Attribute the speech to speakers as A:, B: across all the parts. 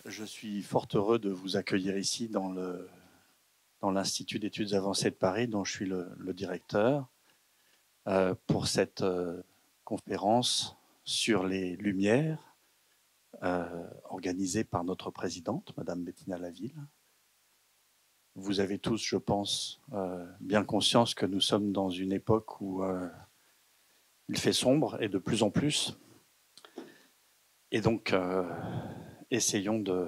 A: Je suis fort heureux de vous accueillir ici dans l'Institut d'études avancées de Paris, dont je suis le directeur, pour cette conférence sur les Lumières, organisée par notre présidente, Madame Bettina Laville. Vous avez tous, je pense, bien conscience que nous sommes dans une époque où il fait sombre, et de plus en plus. Et donc, essayons de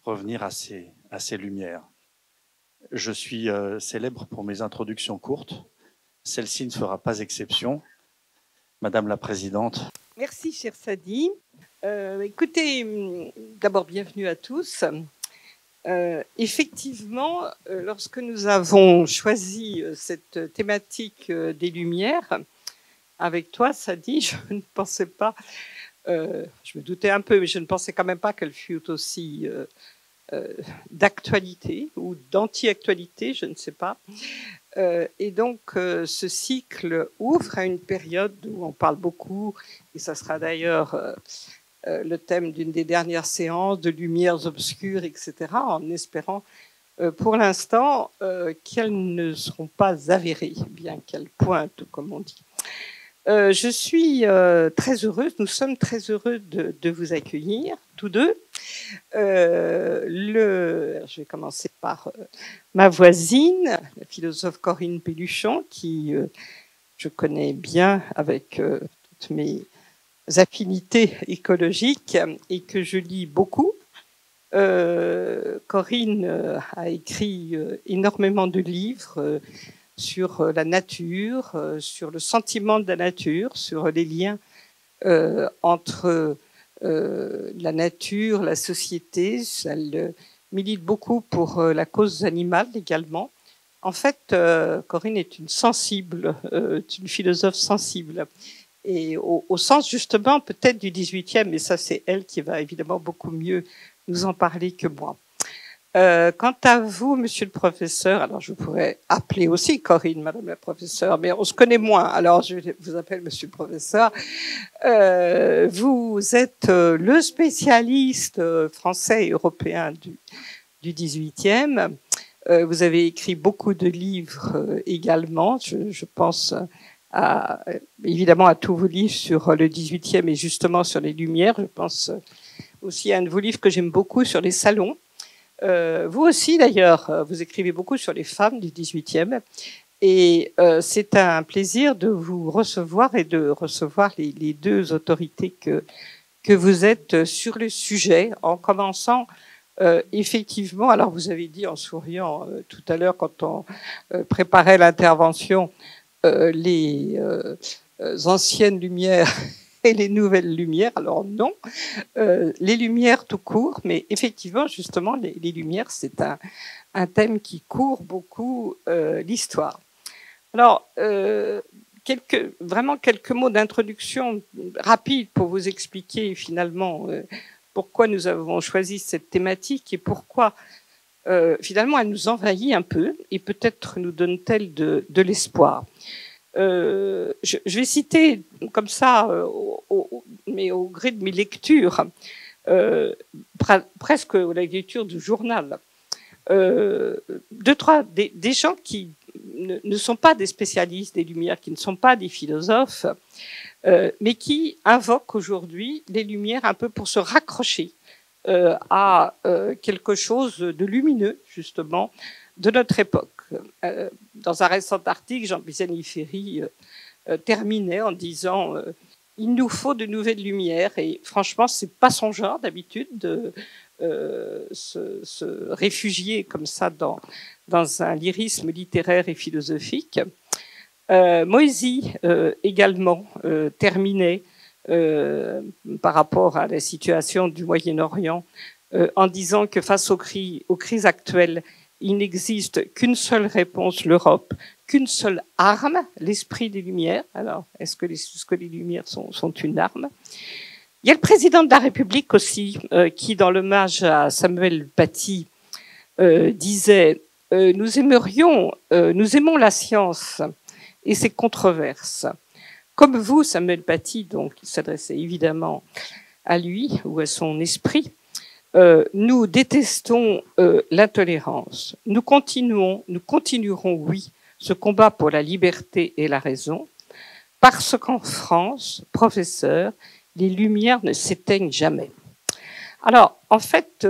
A: revenir à ces lumières. Je suis célèbre pour mes introductions courtes. Celle-ci ne fera pas exception. Madame la Présidente.
B: Merci, cher Sadi. Écoutez, d'abord, bienvenue à tous. Effectivement, lorsque nous avons choisi cette thématique des Lumières, avec toi, Sadi, je ne pensais pas, je me doutais un peu, mais je ne pensais quand même pas qu'elle fût aussi d'actualité ou d'anti-actualité, je ne sais pas. Et donc, ce cycle ouvre à une période où on parle beaucoup, et ça sera d'ailleurs le thème d'une des dernières séances, de lumières obscures, etc., en espérant pour l'instant qu'elles ne seront pas avérées, bien qu'elles pointent, comme on dit. Je suis très heureuse, nous sommes très heureux de vous accueillir, tous deux. Je vais commencer par ma voisine, la philosophe Corinne Pelluchon, qui je connais bien avec toutes mes affinités écologiques et que je lis beaucoup. Corinne a écrit énormément de livres sur la nature, sur le sentiment de la nature, sur les liens entre la nature, la société. Elle milite beaucoup pour la cause animale également. En fait, Corinne est une sensible, une philosophe sensible. Et au sens justement peut-être du 18e, mais ça c'est elle qui va évidemment beaucoup mieux nous en parler que moi. Quant à vous, monsieur le professeur, alors je pourrais appeler aussi Corinne, madame la professeure, mais on se connaît moins, alors je vous appelle monsieur le professeur. Vous êtes le spécialiste français et européen du 18e. Vous avez écrit beaucoup de livres également. Je pense évidemment à tous vos livres sur le 18e et justement sur les Lumières. Je pense aussi à un de vos livres que j'aime beaucoup sur les salons. Vous aussi, d'ailleurs, vous écrivez beaucoup sur les femmes du 18e. Et c'est un plaisir de vous recevoir et de recevoir les deux autorités que vous êtes sur le sujet, en commençant effectivement, alors vous avez dit en souriant tout à l'heure quand on préparait l'intervention, les anciennes lumières et les nouvelles lumières. Alors non, les lumières tout court, mais effectivement, justement, les lumières, c'est un thème qui court beaucoup l'histoire. Alors, vraiment quelques mots d'introduction rapide pour vous expliquer finalement pourquoi nous avons choisi cette thématique et pourquoi finalement elle nous envahit un peu et peut-être nous donne-t-elle de l'espoir. Je vais citer comme ça, mais au gré de mes lectures, presque la lecture du journal, des gens qui ne sont pas des spécialistes des Lumières, qui ne sont pas des philosophes, mais qui invoquent aujourd'hui les Lumières un peu pour se raccrocher à quelque chose de lumineux, justement, de notre époque. Dans un récent article, Jean Pisani-Ferry terminait en disant il nous faut de nouvelles lumières, et franchement, c'est pas son genre d'habitude de se réfugier comme ça dans un lyrisme littéraire et philosophique. Moïse également terminait par rapport à la situation du Moyen-Orient en disant que face aux crises actuelles, il n'existe qu'une seule réponse, l'Europe, qu'une seule arme, l'esprit des Lumières. Alors, est-ce que les Lumières sont une arme? Il y a le président de la République aussi, qui, dans l'hommage à Samuel Paty, disait nous aimons la science et ses controverses. Comme vous, Samuel Paty, donc, il s'adressait évidemment à lui ou à son esprit, Nous détestons l'intolérance. Nous continuerons, oui, ce combat pour la liberté et la raison, parce qu'en France, professeur, les lumières ne s'éteignent jamais. Alors, en fait,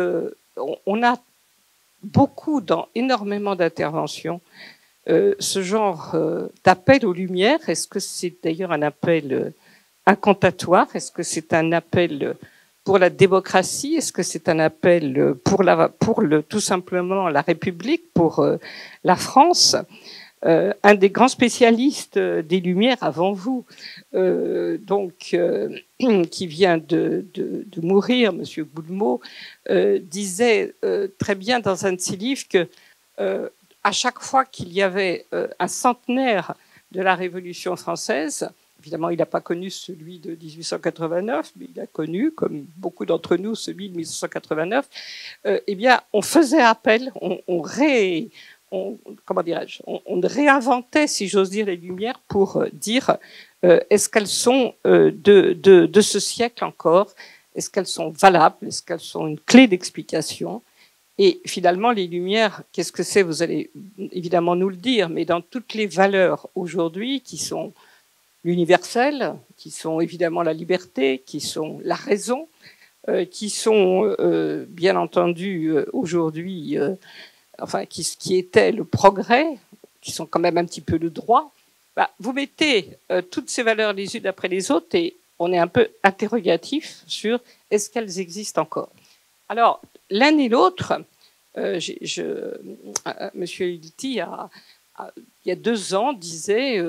B: on a beaucoup, dans énormément d'interventions, ce genre d'appel aux lumières. Est-ce que c'est d'ailleurs un appel incantatoire? Est-ce que c'est un appel pour la démocratie? Est-ce que c'est un appel pour tout simplement la République, pour la France? Un des grands spécialistes des Lumières avant vous, qui vient de mourir, Monsieur Goulmot, disait très bien dans un de ses livres que à chaque fois qu'il y avait un centenaire de la Révolution française, évidemment, il n'a pas connu celui de 1889, mais il a connu, comme beaucoup d'entre nous, celui de 1889. Eh bien, on faisait appel, on réinventait, si j'ose dire, les Lumières pour dire est-ce qu'elles sont de ce siècle encore? Est-ce qu'elles sont valables? Est-ce qu'elles sont une clé d'explication? Et finalement, les Lumières, qu'est-ce que c'est? Vous allez évidemment nous le dire, mais dans toutes les valeurs aujourd'hui qui sont l'universel, qui sont évidemment la liberté, qui sont la raison, qui sont bien entendu aujourd'hui, qui étaient le progrès, qui sont quand même un petit peu le droit. Vous mettez toutes ces valeurs les unes après les autres et on est un peu interrogatif sur est-ce qu'elles existent encore. Alors, l'un et l'autre, Monsieur Hilty il y a 2 ans, disait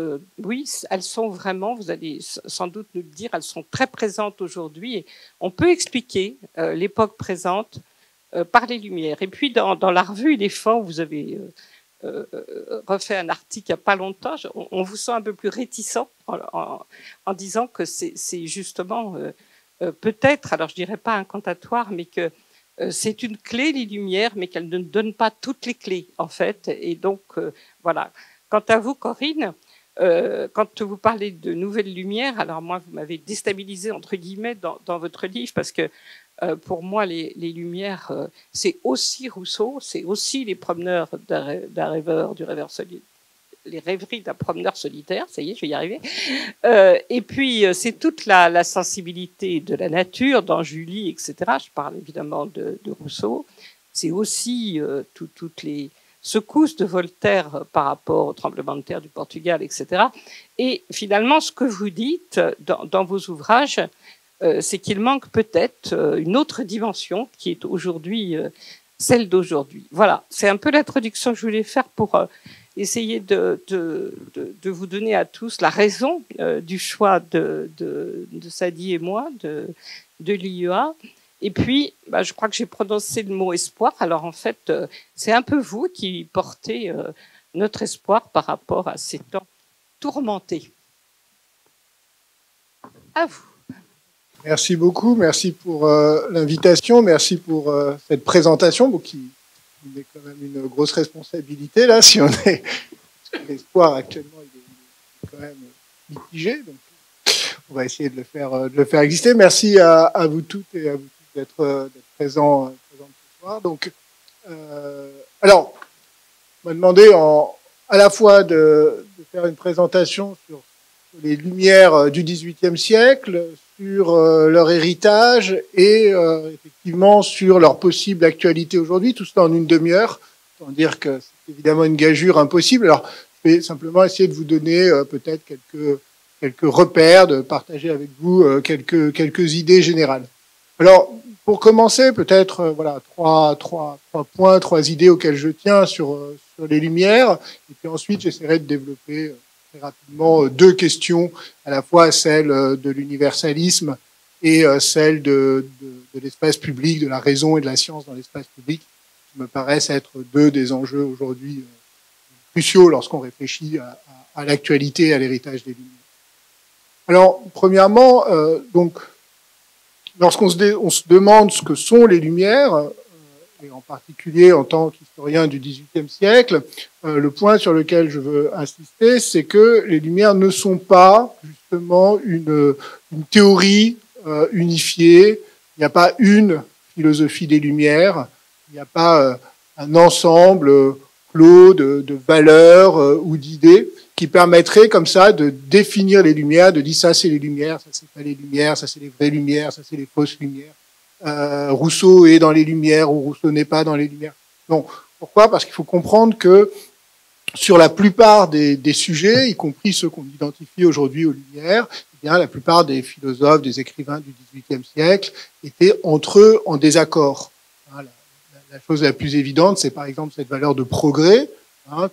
B: oui, elles sont vraiment, vous allez sans doute nous le dire, elles sont très présentes aujourd'hui. Et on peut expliquer l'époque présente par les Lumières. Et puis, dans la revue Éléphant, vous avez refait un article il n'y a pas longtemps. On vous sent un peu plus réticent en disant que c'est justement peut-être, alors je dirais pas incantatoire, mais que c'est une clé, les Lumières, mais qu'elle ne donne pas toutes les clés, en fait. Et donc, voilà. Quant à vous, Corinne, quand vous parlez de nouvelles lumières, alors moi, vous m'avez déstabilisé, entre guillemets, dans votre livre, parce que pour moi, les Lumières, c'est aussi Rousseau, c'est aussi les promeneurs d'un rêveur, les rêveries d'un promeneur solitaire, ça y est, je vais y arriver. Et puis, c'est toute la sensibilité de la nature dans Julie, etc. Je parle évidemment de Rousseau. C'est aussi toutes les secousses de Voltaire par rapport au tremblement de terre du Portugal, etc. Et finalement, ce que vous dites dans vos ouvrages, c'est qu'il manque peut-être une autre dimension qui est aujourd'hui celle d'aujourd'hui. Voilà, c'est un peu l'introduction que je voulais faire pour essayer de vous donner à tous la raison du choix de Sadi et moi, de l'IEA. Et puis, je crois que j'ai prononcé le mot espoir. Alors en fait, c'est un peu vous qui portez notre espoir par rapport à ces temps tourmentés. À vous.
C: Merci beaucoup, merci pour l'invitation, merci pour cette présentation qui est quand même une grosse responsabilité là, si on est l'espoir actuellement il est quand même mitigé, donc on va essayer de le faire exister. Merci à vous toutes et à vous tous d'être présents ce soir. Donc, alors, on m'a demandé à la fois de faire une présentation sur les Lumières du XVIIIe siècle, sur leur héritage et effectivement sur leur possible actualité aujourd'hui, tout cela en une demi-heure. Sans dire que c'est évidemment une gageure impossible. Alors, je vais simplement essayer de vous donner peut-être quelques repères, de partager avec vous quelques idées générales. Alors, pour commencer, peut-être voilà trois points, 3 idées auxquelles je tiens sur les Lumières, et puis ensuite j'essaierai de développer très rapidement 2 questions, à la fois celle de l'universalisme et celle de l'espace public, de la raison et de la science dans l'espace public, qui me paraissent être 2 des enjeux aujourd'hui cruciaux lorsqu'on réfléchit à l'actualité et à l'héritage des Lumières. Alors, premièrement, donc, lorsqu'on se demande ce que sont les Lumières, et en particulier en tant qu'historien du XVIIIe siècle, le point sur lequel je veux insister, c'est que les Lumières ne sont pas justement une théorie unifiée. Il n'y a pas une philosophie des Lumières, il n'y a pas un ensemble clos de valeurs ou d'idées qui permettrait comme ça de définir les Lumières, de dire ça c'est les Lumières, ça c'est pas les Lumières, ça c'est les vraies Lumières, ça c'est les fausses Lumières. Rousseau est dans les Lumières ou Rousseau n'est pas dans les Lumières. Non. Pourquoi ? Parce qu'il faut comprendre que sur la plupart des sujets, y compris ceux qu'on identifie aujourd'hui aux Lumières, eh bien, la plupart des philosophes, des écrivains du XVIIIe siècle étaient entre eux en désaccord. La chose la plus évidente, c'est par exemple cette valeur de progrès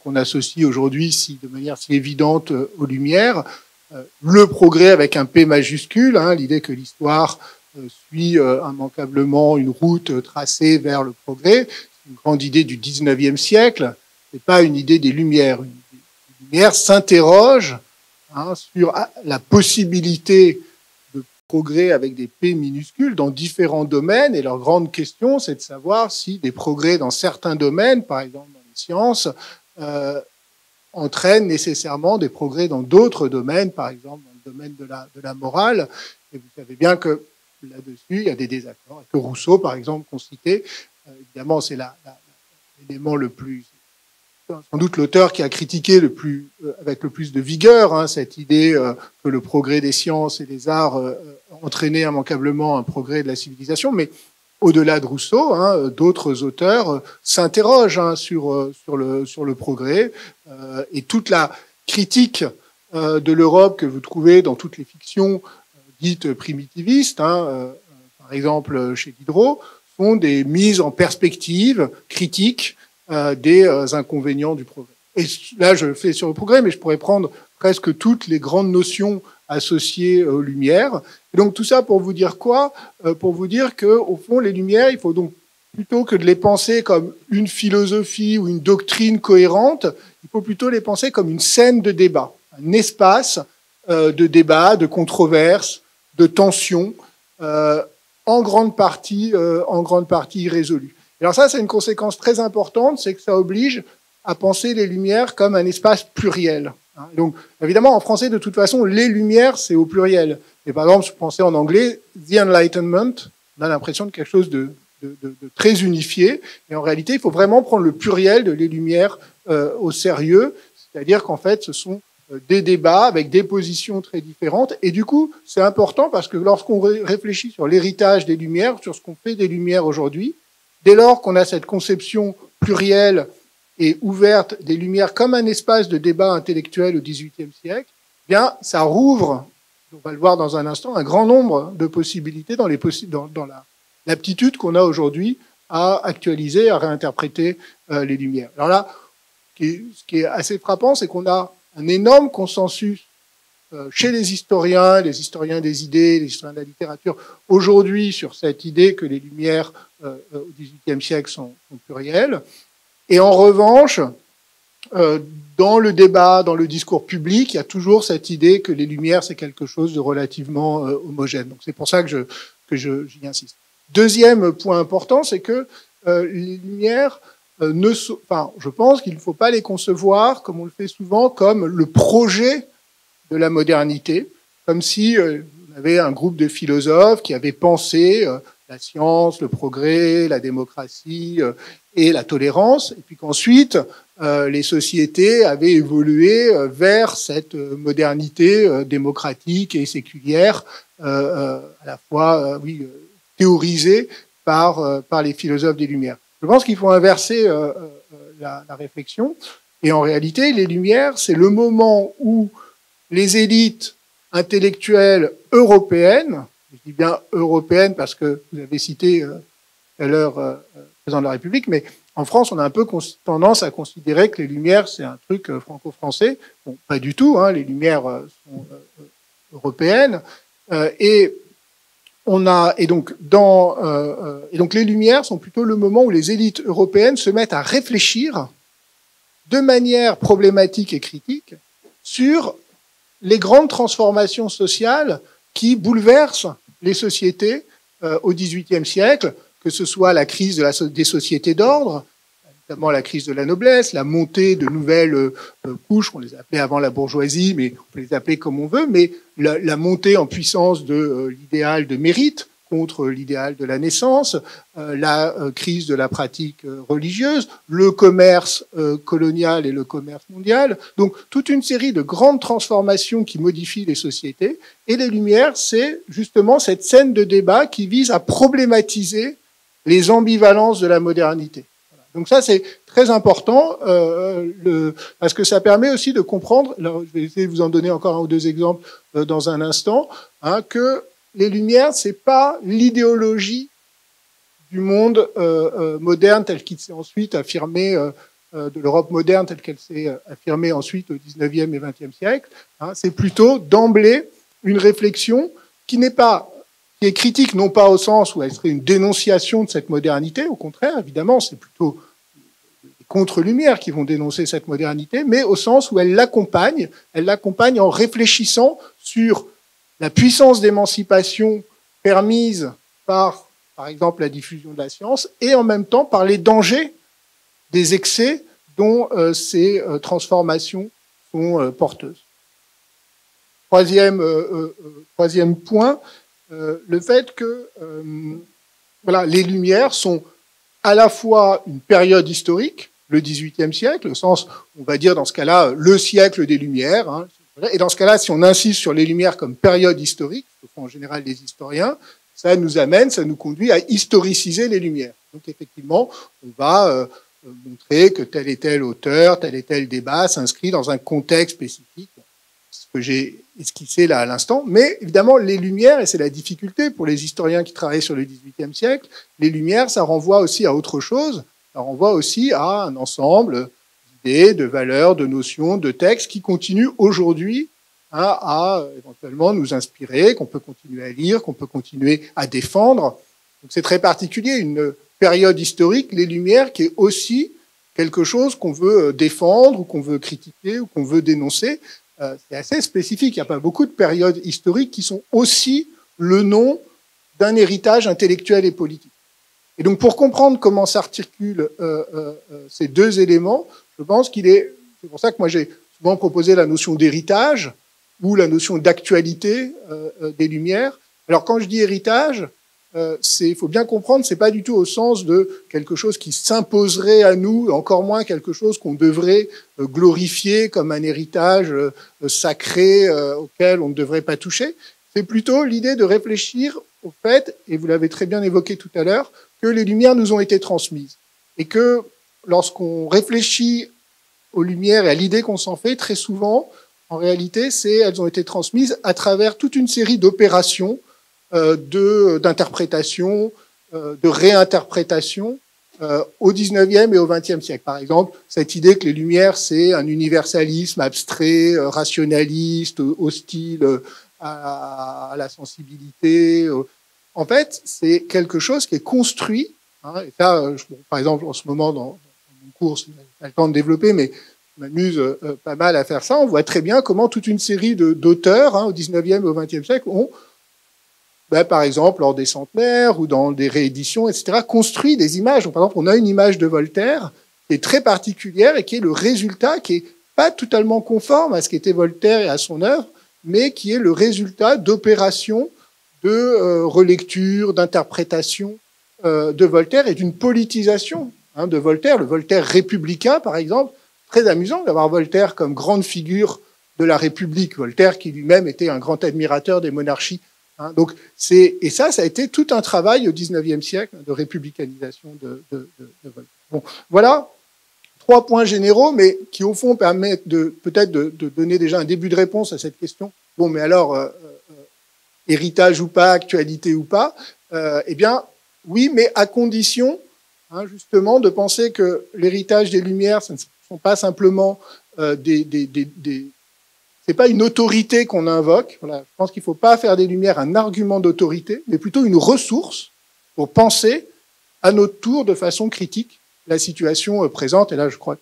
C: qu'on associe aujourd'hui de manière si évidente aux Lumières. Le progrès avec un P majuscule, l'idée que l'histoire suit immanquablement une route tracée vers le progrès, une grande idée du XIXe siècle. C'est pas une idée des Lumières. Les Lumières s'interrogent sur la possibilité de progrès avec des P minuscules dans différents domaines. Et leur grande question, c'est de savoir si des progrès dans certains domaines, par exemple dans les sciences, entraînent nécessairement des progrès dans d'autres domaines, par exemple dans le domaine de la morale. Et vous savez bien que là-dessus, il y a des désaccords. Et que Rousseau, par exemple, qu'on citait, évidemment, c'est l'élément le plus... sans doute l'auteur qui a critiqué avec le plus de vigueur cette idée que le progrès des sciences et des arts entraînait immanquablement un progrès de la civilisation. Mais au-delà de Rousseau, d'autres auteurs s'interrogent sur le progrès. Et toute la critique de l'Europe que vous trouvez dans toutes les fictions dites primitivistes, par exemple chez Diderot, sont des mises en perspective critiques des inconvénients du progrès. Et là, je fais sur le progrès, mais je pourrais prendre presque toutes les grandes notions associées aux Lumières. Et donc tout ça pour vous dire quoi ? Pour vous dire que, au fond, les Lumières, il faut donc plutôt que de les penser comme une philosophie ou une doctrine cohérente, il faut plutôt les penser comme une scène de débat, un espace de débat, de controverse, de tension, en grande partie irrésolue. Alors ça, c'est une conséquence très importante, c'est que ça oblige à penser les Lumières comme un espace pluriel. Donc, évidemment, en français, de toute façon, les Lumières, c'est au pluriel. Et par exemple, je pensais en anglais, The Enlightenment, on a l'impression de quelque chose de très unifié. Et en réalité, il faut vraiment prendre le pluriel de les Lumières au sérieux. C'est-à-dire qu'en fait, ce sont des débats avec des positions très différentes. Et du coup, c'est important parce que lorsqu'on réfléchit sur l'héritage des Lumières, sur ce qu'on fait des Lumières aujourd'hui, dès lors qu'on a cette conception plurielle et ouverte des Lumières comme un espace de débat intellectuel au XVIIIe siècle, eh bien, ça rouvre, on va le voir dans un instant, un grand nombre de possibilités dans l'aptitude qu'on a aujourd'hui à actualiser, à réinterpréter les Lumières. Alors là, ce qui est assez frappant, c'est qu'on a un énorme consensus chez les historiens des idées, les historiens de la littérature, aujourd'hui sur cette idée que les Lumières au XVIIIe siècle sont plurielles. Et en revanche, dans le débat, dans le discours public, il y a toujours cette idée que les Lumières, c'est quelque chose de relativement homogène. Donc c'est pour ça que j'y insiste. Deuxième point important, c'est que les Lumières je pense qu'il ne faut pas les concevoir, comme on le fait souvent, comme le projet de la modernité, comme si on avait un groupe de philosophes qui avaient pensé la science, le progrès, la démocratie et la tolérance, et puis qu'ensuite les sociétés avaient évolué vers cette modernité démocratique et séculière, à la fois théorisée par les philosophes des Lumières. Je pense qu'il faut inverser la réflexion, et en réalité, les Lumières, c'est le moment où les élites intellectuelles européennes, je dis bien européennes parce que vous avez cité tout à l'heure le président de la République, mais en France, on a un peu tendance à considérer que les Lumières, c'est un truc franco-français. Bon, pas du tout, les Lumières sont européennes. Et donc les Lumières sont plutôt le moment où les élites européennes se mettent à réfléchir de manière problématique et critique sur les grandes transformations sociales qui bouleversent les sociétés au XVIIIe siècle, que ce soit la crise des sociétés d'ordre, notamment la crise de la noblesse, la montée de nouvelles couches, on les appelait avant la bourgeoisie, mais on peut les appeler comme on veut, mais la montée en puissance de l'idéal de mérite contre l'idéal de la naissance, la crise de la pratique religieuse, le commerce colonial et le commerce mondial. Donc, toute une série de grandes transformations qui modifient les sociétés. Et les Lumières, c'est justement cette scène de débat qui vise à problématiser les ambivalences de la modernité. Donc ça, c'est très important, parce que ça permet aussi de comprendre, alors je vais essayer de vous en donner encore un ou deux exemples dans un instant, hein, que les Lumières, c'est pas l'idéologie du monde moderne tel qu'il s'est ensuite affirmé, de l'Europe moderne telle qu'elle s'est affirmée ensuite au XIXe et XXe siècle. Hein, c'est plutôt d'emblée une réflexion qui est critique, non pas au sens où elle serait une dénonciation de cette modernité, au contraire, évidemment, c'est plutôt les contre-lumières qui vont dénoncer cette modernité, mais au sens où elle l'accompagne en réfléchissant sur la puissance d'émancipation permise par exemple, la diffusion de la science, et en même temps par les dangers des excès dont ces transformations sont porteuses. Troisième point, le fait que voilà, les Lumières sont à la fois une période historique, le XVIIIe siècle, au sens, on va dire dans ce cas-là, le siècle des Lumières, hein, et dans ce cas-là, si on insiste sur les Lumières comme période historique, ce que font en général les historiens, ça nous conduit à historiciser les Lumières. Donc effectivement, on va montrer que tel et tel auteur, tel et tel débat s'inscrit dans un contexte spécifique, ce que j'ai esquissé là à l'instant. Mais évidemment, les Lumières, et c'est la difficulté pour les historiens qui travaillent sur le XVIIIe siècle, les Lumières, ça renvoie aussi à autre chose, ça renvoie aussi à un ensemble d'idées, de valeurs, de notions, de textes qui continuent aujourd'hui à éventuellement nous inspirer, qu'on peut continuer à lire, qu'on peut continuer à défendre. Donc c'est très particulier, une période historique, les Lumières, qui est aussi quelque chose qu'on veut défendre, ou qu'on veut critiquer, ou qu'on veut dénoncer. C'est assez spécifique, il n'y a pas beaucoup de périodes historiques qui sont aussi le nom d'un héritage intellectuel et politique. Et donc pour comprendre comment s'articulent ces deux éléments, je pense c'est pour ça que moi j'ai souvent proposé la notion d'héritage, ou la notion d'actualité des Lumières. Alors quand je dis héritage, il faut bien comprendre, c'est pas du tout au sens de quelque chose qui s'imposerait à nous, encore moins quelque chose qu'on devrait glorifier comme un héritage sacré auquel on ne devrait pas toucher. C'est plutôt l'idée de réfléchir au fait, et vous l'avez très bien évoqué tout à l'heure, que les Lumières nous ont été transmises. Et que lorsqu'on réfléchit aux Lumières et à l'idée qu'on s'en fait, très souvent, en réalité, elles ont été transmises à travers toute une série d'opérations, d'interprétation, de réinterprétation au XIXe et au XXe siècle. Par exemple, cette idée que les Lumières, c'est un universalisme abstrait, rationaliste, hostile à la sensibilité. En fait, c'est quelque chose qui est construit. Hein, et ça, par exemple, en ce moment, dans mon cours, je n'ai pas le temps de développer, mais je m'amuse pas mal à faire ça. On voit très bien comment toute une série d'auteurs, au XIXe et au XXe siècle, ont, par exemple, lors des centenaires ou dans des rééditions, etc., construit des images. Donc, par exemple, on a une image de Voltaire qui est très particulière et qui est le résultat, qui est pas totalement conforme à ce qu'était Voltaire et à son œuvre, mais qui est le résultat d'opérations de relecture, d'interprétation de Voltaire et d'une politisation de Voltaire, le Voltaire républicain, par exemple. Très amusant d'avoir Voltaire comme grande figure de la République. Voltaire qui lui-même était un grand admirateur des monarchies. Donc et ça a été tout un travail au XIXe siècle de républicanisation de Voltaire. Bon, voilà 3 points généraux, mais qui au fond permettent peut-être de donner déjà un début de réponse à cette question. Bon, mais alors héritage ou pas, actualité ou pas Eh bien, oui, mais à condition, justement, de penser que l'héritage des Lumières, ce ne sont pas simplement c'est pas une autorité qu'on invoque. Voilà, je pense qu'il ne faut pas faire des Lumières un argument d'autorité, mais plutôt une ressource pour penser à notre tour de façon critique la situation présente. Et là, je crois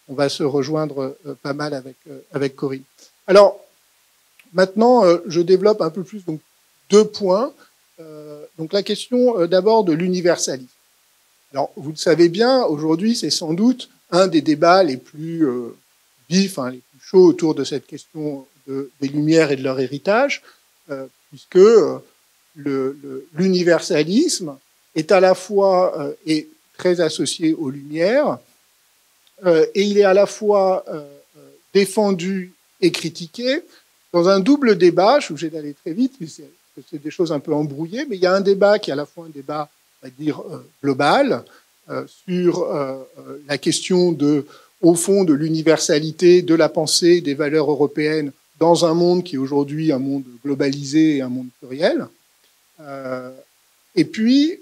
C: qu'on va se rejoindre pas mal avec Corinne. Alors, maintenant, je développe un peu plus donc 2 points. Donc la question d'abord de l'universalisme. Alors, vous le savez bien, aujourd'hui, c'est sans doute un des débats les plus vifs, les plus chauds autour de cette question des Lumières et de leur héritage, puisque l'universalisme est à la fois est très associé aux Lumières, et il est à la fois défendu et critiqué dans un double débat. Je suis obligé d'aller très vite, mais c'est des choses un peu embrouillées, mais il y a un débat qui est à la fois un débat, on va dire, global, sur la question au fond, de l'universalité de la pensée des valeurs européennes dans un monde qui est aujourd'hui un monde globalisé et un monde pluriel. Et puis,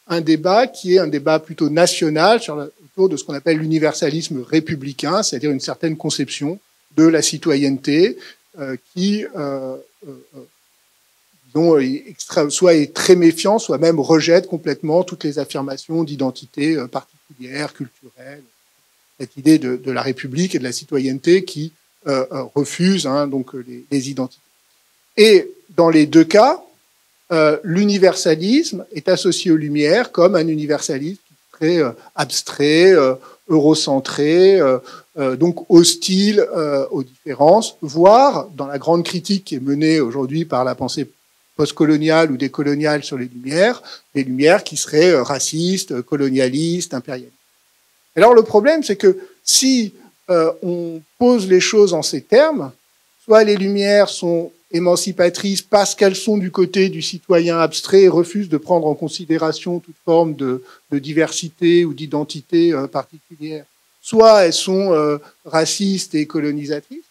C: un débat qui est un débat plutôt national autour de ce qu'on appelle l'universalisme républicain, c'est-à-dire une certaine conception de la citoyenneté qui soit est très méfiant, soit même rejette complètement toutes les affirmations d'identité particulière, culturelle, cette idée de la République et de la citoyenneté qui refuse donc les identités. Et dans les deux cas, l'universalisme est associé aux Lumières comme un universalisme très abstrait, eurocentré, donc hostile aux différences, voire dans la grande critique qui est menée aujourd'hui par la pensée postcoloniale ou décoloniale sur les Lumières qui seraient racistes, colonialistes, impérialistes. Alors le problème, c'est que si on pose les choses en ces termes, soit les Lumières sont émancipatrices parce qu'elles sont du côté du citoyen abstrait et refusent de prendre en considération toute forme de diversité ou d'identité particulière, soit elles sont racistes et colonisatrices,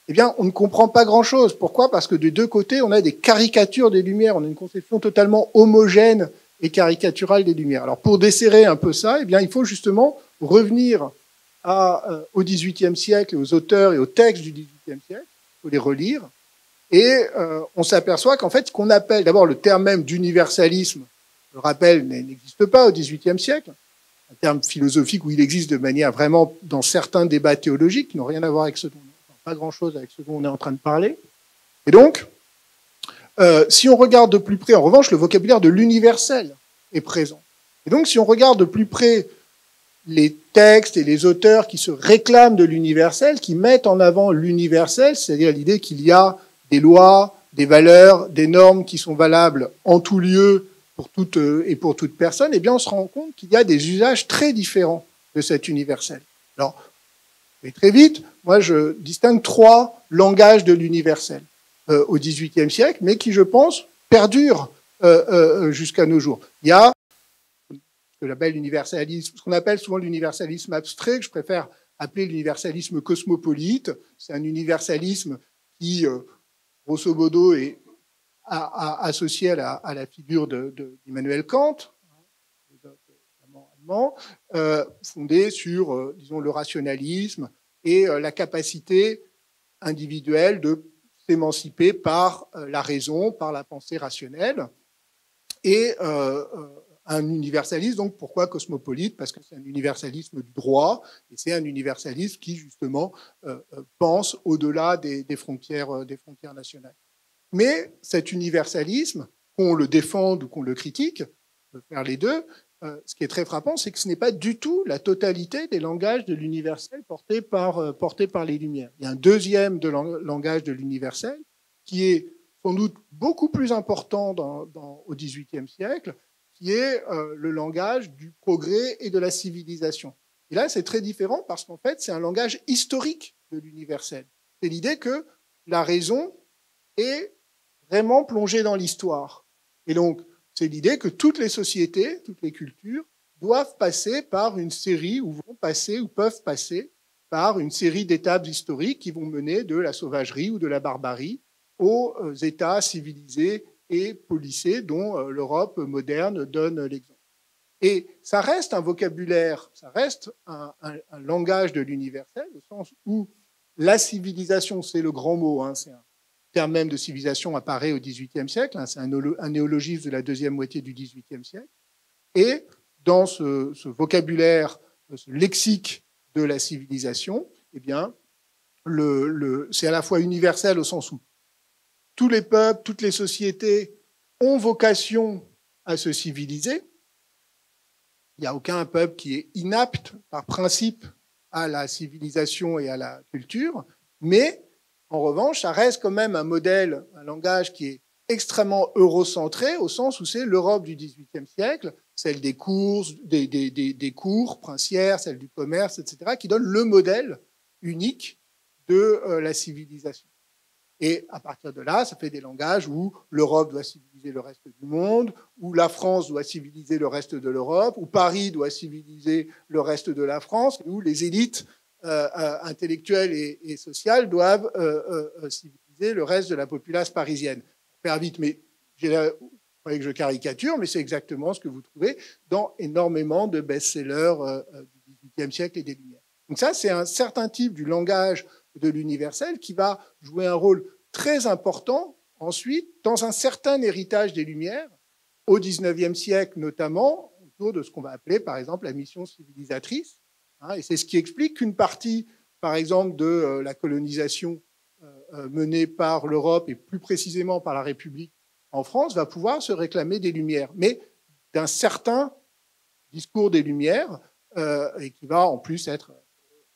C: eh bien, on ne comprend pas grand-chose. Pourquoi ? Parce que des deux côtés, on a des caricatures des Lumières, on a une conception totalement homogène et caricaturale des Lumières. Alors, pour desserrer un peu ça, eh bien, il faut justement revenir au XVIIIe siècle, aux auteurs et aux textes du XVIIIe siècle, il faut les relire, et on s'aperçoit qu'en fait, ce qu'on appelle, d'abord le terme même d'universalisme, je le rappelle, n'existe pas au XVIIIe siècle, un terme philosophique où il existe de manière vraiment dans certains débats théologiques qui n'ont rien à voir avec ce dont pas grand-chose avec ce dont on est en train de parler. Et donc, si on regarde de plus près, en revanche, le vocabulaire de l'universel est présent. Et donc, si on regarde de plus près les textes et les auteurs qui se réclament de l'universel, qui mettent en avant l'universel, c'est-à-dire l'idée qu'il y a des lois, des valeurs, des normes qui sont valables en tout lieu pour toute et pour toute personne, eh bien, on se rend compte qu'il y a des usages très différents de cet universel. Alors, et très vite, moi, je distingue 3 langages de l'universel au XVIIIe siècle, mais qui, je pense, perdurent jusqu'à nos jours. Il y a ce qu'on appelle souvent l'universalisme abstrait, que je préfère appeler l'universalisme cosmopolite. C'est un universalisme qui, grosso modo, est associé à la figure d'Immanuel Kant, allemand, fondé sur, disons, le rationalisme et la capacité individuelle de s'émanciper par la raison, par la pensée rationnelle. Et un universalisme, donc pourquoi cosmopolite ? Parce que c'est un universalisme du droit, et c'est un universalisme qui, justement, pense au-delà des frontières nationales. Mais cet universalisme, qu'on le défende ou qu'on le critique, on peut faire les deux, ce qui est très frappant, c'est que ce n'est pas du tout la totalité des langages de l'universel portés par les Lumières. Il y a un deuxième langage de l'universel qui est sans doute beaucoup plus important au XVIIIe siècle, qui est le langage du progrès et de la civilisation. Et là, c'est très différent parce qu'en fait, c'est un langage historique de l'universel. C'est l'idée que la raison est vraiment plongée dans l'histoire. Et donc, c'est l'idée que toutes les sociétés, toutes les cultures doivent passer par une série, ou vont passer, ou peuvent passer par une série d'étapes historiques qui vont mener de la sauvagerie ou de la barbarie aux États civilisés et policés dont l'Europe moderne donne l'exemple. Et ça reste un vocabulaire, ça reste un langage de l'universel, au sens où la civilisation, c'est le grand mot, c'est un terme même de civilisation apparaît au XVIIIe siècle, c'est un néologisme de la deuxième moitié du XVIIIe siècle, et dans ce vocabulaire, ce lexique de la civilisation, eh bien, c'est à la fois universel au sens où tous les peuples, toutes les sociétés ont vocation à se civiliser. Il n'y a aucun peuple qui est inapte par principe à la civilisation et à la culture, mais en revanche, ça reste quand même un modèle, un langage qui est extrêmement eurocentrée, au sens où c'est l'Europe du XVIIIe siècle, celle des cours princières, celle du commerce, etc., qui donne le modèle unique de la civilisation. Et à partir de là, ça fait des langages où l'Europe doit civiliser le reste du monde, où la France doit civiliser le reste de l'Europe, où Paris doit civiliser le reste de la France, où les élites intellectuelles et sociales doivent civiliser le reste de la populace parisienne. Faire vite, mais vous voyez que je caricature, mais c'est exactement ce que vous trouvez dans énormément de best-sellers du XVIIIe siècle et des Lumières. Donc ça, c'est un certain type du langage de l'universel qui va jouer un rôle très important ensuite dans un certain héritage des Lumières, au XIXe siècle notamment, autour de ce qu'on va appeler par exemple la mission civilisatrice. Et c'est ce qui explique qu'une partie, par exemple, de la colonisation menée par l'Europe et plus précisément par la République en France va pouvoir se réclamer des Lumières, mais d'un certain discours des Lumières et qui va en plus être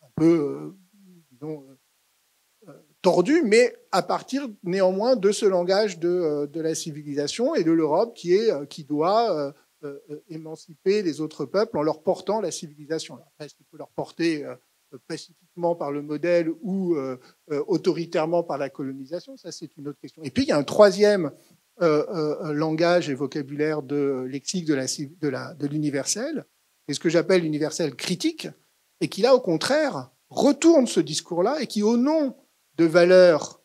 C: un peu, disons, tordu, mais à partir néanmoins de ce langage de la civilisation et de l'Europe qui doit émanciper les autres peuples en leur portant la civilisation. Alors, est-ce qu'il faut leur porter pacifiquement par le modèle ou autoritairement par la colonisation? Ça, c'est une autre question. Et puis, il y a un troisième langage et vocabulaire de lexique de l'universel, c'est ce que j'appelle l'universel critique, et qui, là, au contraire, retourne ce discours-là et qui, au nom de valeurs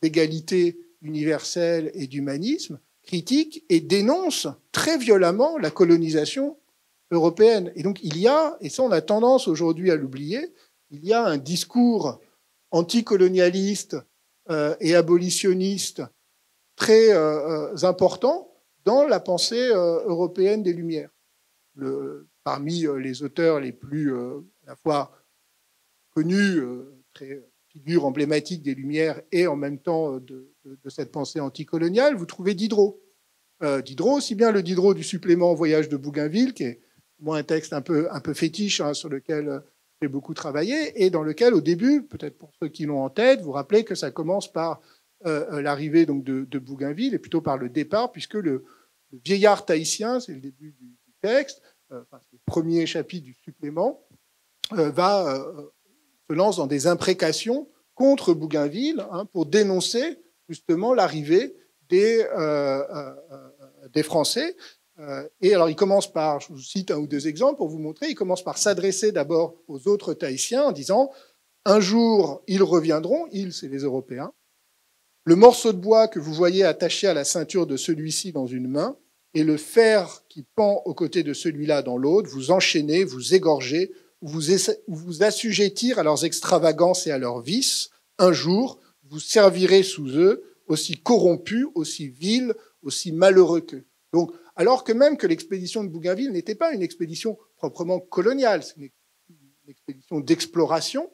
C: d'égalité universelle et d'humanisme, critique et dénonce très violemment la colonisation européenne. Et donc il y a, et ça on a tendance aujourd'hui à l'oublier, il y a un discours anticolonialiste et abolitionniste très important dans la pensée européenne des Lumières. Parmi les auteurs les plus à la fois connus, très figure emblématique des Lumières et en même temps de cette pensée anticoloniale, vous trouvez Diderot. Diderot, aussi bien le Diderot du supplément Voyage de Bougainville, qui est moi un texte un peu fétiche, sur lequel j'ai beaucoup travaillé, et dans lequel, au début, peut-être pour ceux qui l'ont en tête, vous rappelez que ça commence par l'arrivée donc de Bougainville, et plutôt par le départ, puisque le vieillard tahitien, c'est le début du texte, enfin, c'est le premier chapitre du supplément, se lance dans des imprécations contre Bougainville pour dénoncer justement l'arrivée des Français. Et alors, il commence par, je vous cite un ou deux exemples pour vous montrer, il commence par s'adresser d'abord aux autres Tahitiens en disant « Un jour, ils reviendront, ils, c'est les Européens. Le morceau de bois que vous voyez attaché à la ceinture de celui-ci dans une main et le fer qui pend aux côtés de celui-là dans l'autre, vous enchaînez, vous égorgez, vous assujettir à leurs extravagances et à leurs vices. Un jour, vous servirez sous eux, aussi corrompus, aussi vils, aussi malheureux qu'eux. » Donc, alors que même que l'expédition de Bougainville n'était pas une expédition proprement coloniale, c'est une expédition d'exploration.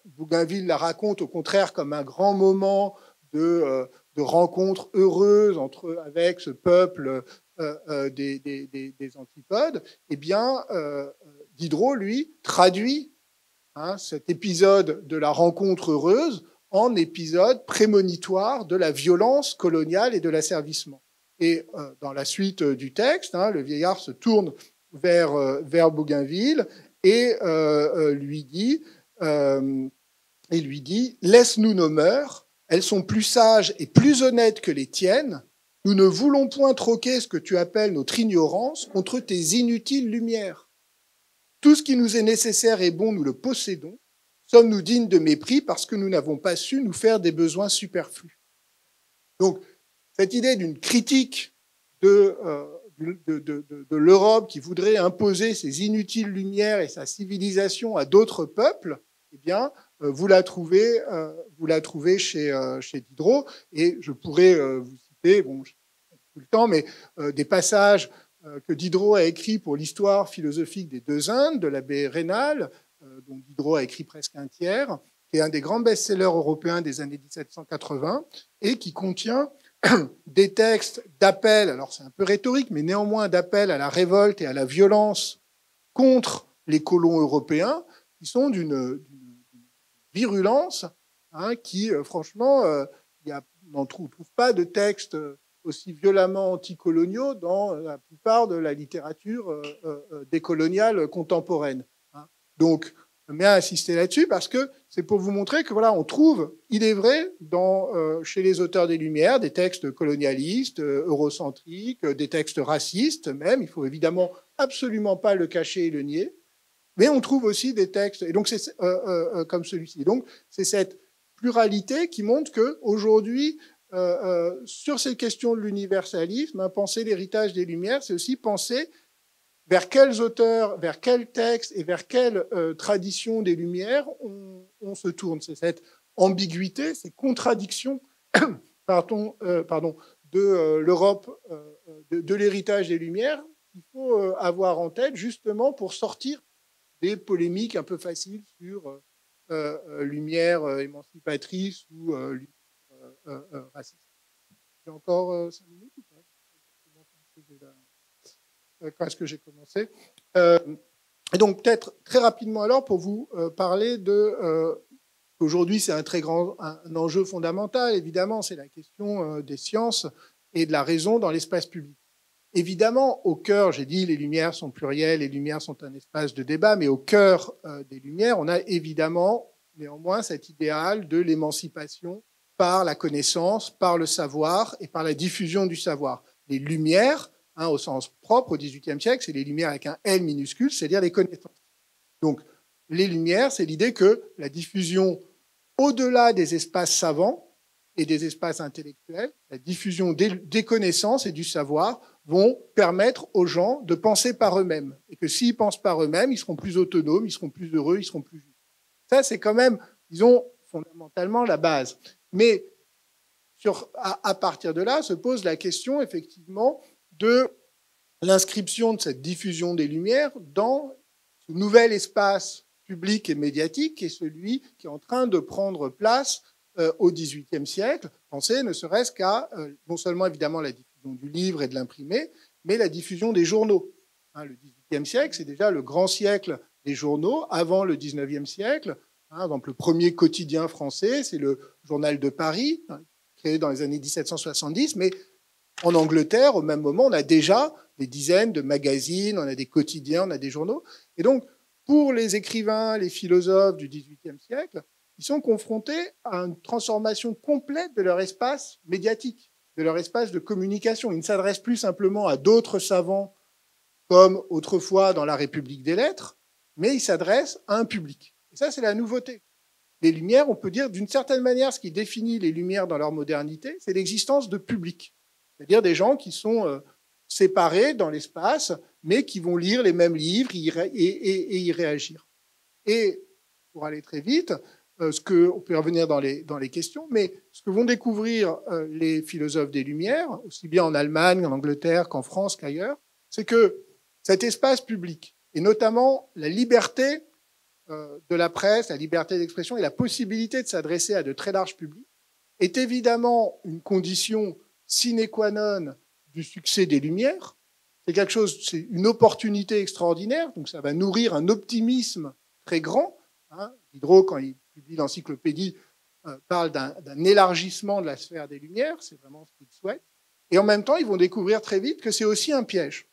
C: Bougainville la raconte au contraire comme un grand moment de rencontre heureuse avec ce peuple des antipodes. Eh bien, Diderot, lui, traduit cet épisode de la rencontre heureuse en épisode prémonitoire de la violence coloniale et de l'asservissement. Et dans la suite du texte, le vieillard se tourne vers Bougainville et lui dit « Laisse-nous nos mœurs, elles sont plus sages et plus honnêtes que les tiennes. Nous ne voulons point troquer ce que tu appelles notre ignorance contre tes inutiles lumières. Tout ce qui nous est nécessaire et bon, nous le possédons. Sommes-nous dignes de mépris parce que nous n'avons pas su nous faire des besoins superflus. » Donc, cette idée d'une critique de l'Europe qui voudrait imposer ses inutiles lumières et sa civilisation à d'autres peuples, eh bien, vous la trouvez chez Diderot. Et je pourrais vous citer, bon, je n'ai plus le temps, mais des passages que Diderot a écrits pour l'histoire philosophique des deux Indes, de l'abbé Raynal, dont Diderot a écrit presque un tiers, qui est un des grands best-sellers européens des années 1780, et qui contient des textes d'appel, alors c'est un peu rhétorique, mais néanmoins d'appel à la révolte et à la violence contre les colons européens, qui sont d'une virulence qui, franchement, il y a n'en trouve pas de textes aussi violemment anticoloniaux dans la plupart de la littérature décoloniale contemporaine. Donc, j'aime bien insister là-dessus parce que c'est pour vous montrer que voilà, on trouve, il est vrai, chez les auteurs des Lumières, des textes colonialistes, eurocentriques, des textes racistes même. Il faut évidemment absolument pas le cacher et le nier. Mais on trouve aussi des textes, et donc c'est comme celui-ci. Donc, c'est cette pluralité qui montre qu'aujourd'hui, sur ces questions de l'universalisme, penser l'héritage des Lumières, c'est aussi penser vers quels auteurs, vers quels textes et vers quelle tradition des Lumières on se tourne. C'est cette ambiguïté, ces contradictions de l'Europe, de l'héritage des Lumières qu'il faut avoir en tête justement pour sortir des polémiques un peu faciles sur Lumière émancipatrice ou raciste. J'ai encore 5 minutes ou pas? Quand est-ce que j'ai commencé? Et donc, peut-être très rapidement alors, pour vous parler de... Aujourd'hui, c'est un enjeu fondamental, évidemment, c'est la question des sciences et de la raison dans l'espace public. Évidemment, au cœur, j'ai dit, les Lumières sont plurielles, les Lumières sont un espace de débat, mais au cœur des Lumières, on a évidemment, néanmoins, cet idéal de l'émancipation par la connaissance, par le savoir et par la diffusion du savoir. Les Lumières, au sens propre, au XVIIIe siècle, c'est les Lumières avec un L minuscule, c'est-à-dire les connaissances. Donc, les Lumières, c'est l'idée que la diffusion au-delà des espaces savants et des espaces intellectuels, la diffusion des connaissances et du savoir vont permettre aux gens de penser par eux-mêmes. Et que s'ils pensent par eux-mêmes, ils seront plus autonomes, ils seront plus heureux, ils seront plus justes. Ça, c'est quand même, disons, fondamentalement la base. Mais à partir de là, se pose la question, effectivement, de l'inscription de cette diffusion des Lumières dans ce nouvel espace public et médiatique qui est celui qui est en train de prendre place au XVIIIe siècle. Pensez ne serait-ce qu'à non seulement évidemment la diffusion du livre et de l'imprimé, mais la diffusion des journaux. Le XVIIIe siècle, c'est déjà le grand siècle des journaux. Avant le XIXe siècle, par exemple, le premier quotidien français, c'est le Journal de Paris, créé dans les années 1770, mais en Angleterre, au même moment, on a déjà des dizaines de magazines, on a des quotidiens, on a des journaux. Et donc, pour les écrivains, les philosophes du XVIIIe siècle, ils sont confrontés à une transformation complète de leur espace médiatique, de leur espace de communication. Ils ne s'adressent plus simplement à d'autres savants comme autrefois dans la République des lettres, mais ils s'adressent à un public. Et ça, c'est la nouveauté. Les Lumières, on peut dire d'une certaine manière, ce qui définit les Lumières dans leur modernité, c'est l'existence de publics. C'est-à-dire des gens qui sont séparés dans l'espace, mais qui vont lire les mêmes livres et y réagir. Et pour aller très vite, on peut revenir dans les questions, mais ce que vont découvrir les philosophes des Lumières, aussi bien en Allemagne, en Angleterre qu'en France qu'ailleurs, c'est que cet espace public, et notamment la liberté de la presse, la liberté d'expression et la possibilité de s'adresser à de très larges publics, est évidemment une condition sine qua non du succès des Lumières. C'est quelque chose, c'est une opportunité extraordinaire, donc ça va nourrir un optimisme très grand. Diderot, quand il publie l'encyclopédie, parle d'un élargissement de la sphère des Lumières, c'est vraiment ce qu'il souhaite. Et en même temps, ils vont découvrir très vite que c'est aussi un piège,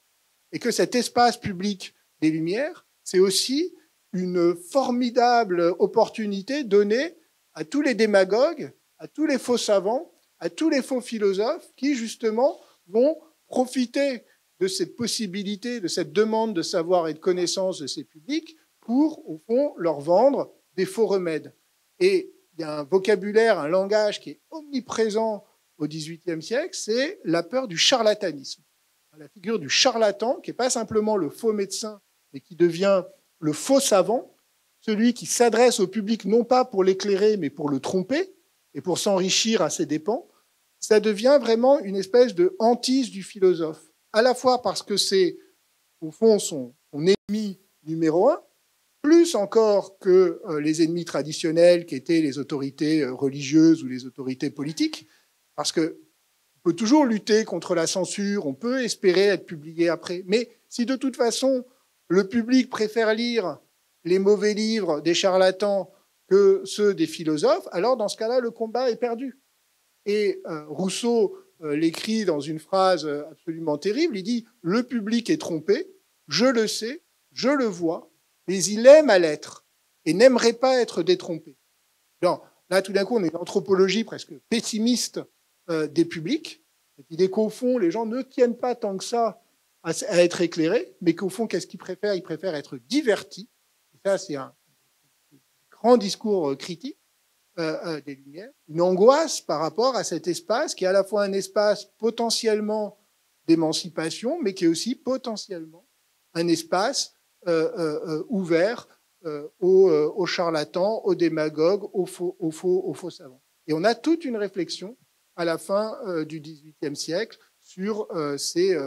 C: et que cet espace public des Lumières, c'est aussi une formidable opportunité donnée à tous les démagogues, à tous les faux savants, à tous les faux philosophes qui, justement, vont profiter de cette possibilité, de cette demande de savoir et de connaissance de ces publics pour, au fond, leur vendre des faux remèdes. Et il y a un vocabulaire, un langage qui est omniprésent au XVIIIe siècle, c'est la peur du charlatanisme. La figure du charlatan, qui n'est pas simplement le faux médecin, mais qui devient le faux savant, celui qui s'adresse au public non pas pour l'éclairer, mais pour le tromper et pour s'enrichir à ses dépens, ça devient vraiment une espèce de hantise du philosophe. À la fois parce que c'est, au fond, son ennemi numéro un, plus encore que les ennemis traditionnels qui étaient les autorités religieuses ou les autorités politiques, parce qu'on peut toujours lutter contre la censure, on peut espérer être publié après, mais si de toute façon le public préfère lire les mauvais livres des charlatans que ceux des philosophes, alors dans ce cas-là, le combat est perdu. Et Rousseau l'écrit dans une phrase absolument terrible, il dit « Le public est trompé, je le sais, je le vois, mais il aime à l'être et n'aimerait pas être détrompé. » Là, tout d'un coup, on est une anthropologie presque pessimiste des publics. Cette idée qu'au fond, les gens ne tiennent pas tant que ça à être éclairés, mais qu'au fond, qu'est-ce qu'ils préfèrent? Ils préfèrent être divertis. Et ça, c'est un grand discours critique des Lumières. Une angoisse par rapport à cet espace qui est à la fois un espace potentiellement d'émancipation, mais qui est aussi potentiellement un espace ouvert aux charlatans, aux démagogues, aux faux savants. Et on a toute une réflexion à la fin du XVIIIe siècle sur ces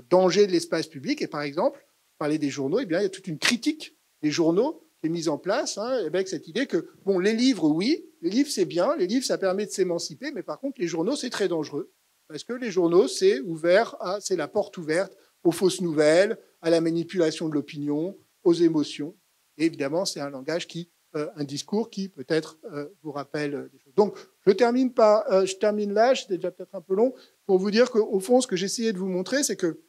C: dangers de l'espace public. Et par exemple, parler des journaux, eh bien, il y a toute une critique des journaux qui est mise en place, avec cette idée que, bon, les livres, oui, les livres, c'est bien, les livres, ça permet de s'émanciper, mais par contre, les journaux, c'est très dangereux, parce que les journaux, c'est la porte ouverte aux fausses nouvelles, à la manipulation de l'opinion, aux émotions. Et évidemment, c'est un langage un discours qui peut-être vous rappelle des choses. Donc, je termine là, c'était déjà peut-être un peu long, pour vous dire qu'au fond, ce que j'essayais de vous montrer, c'est que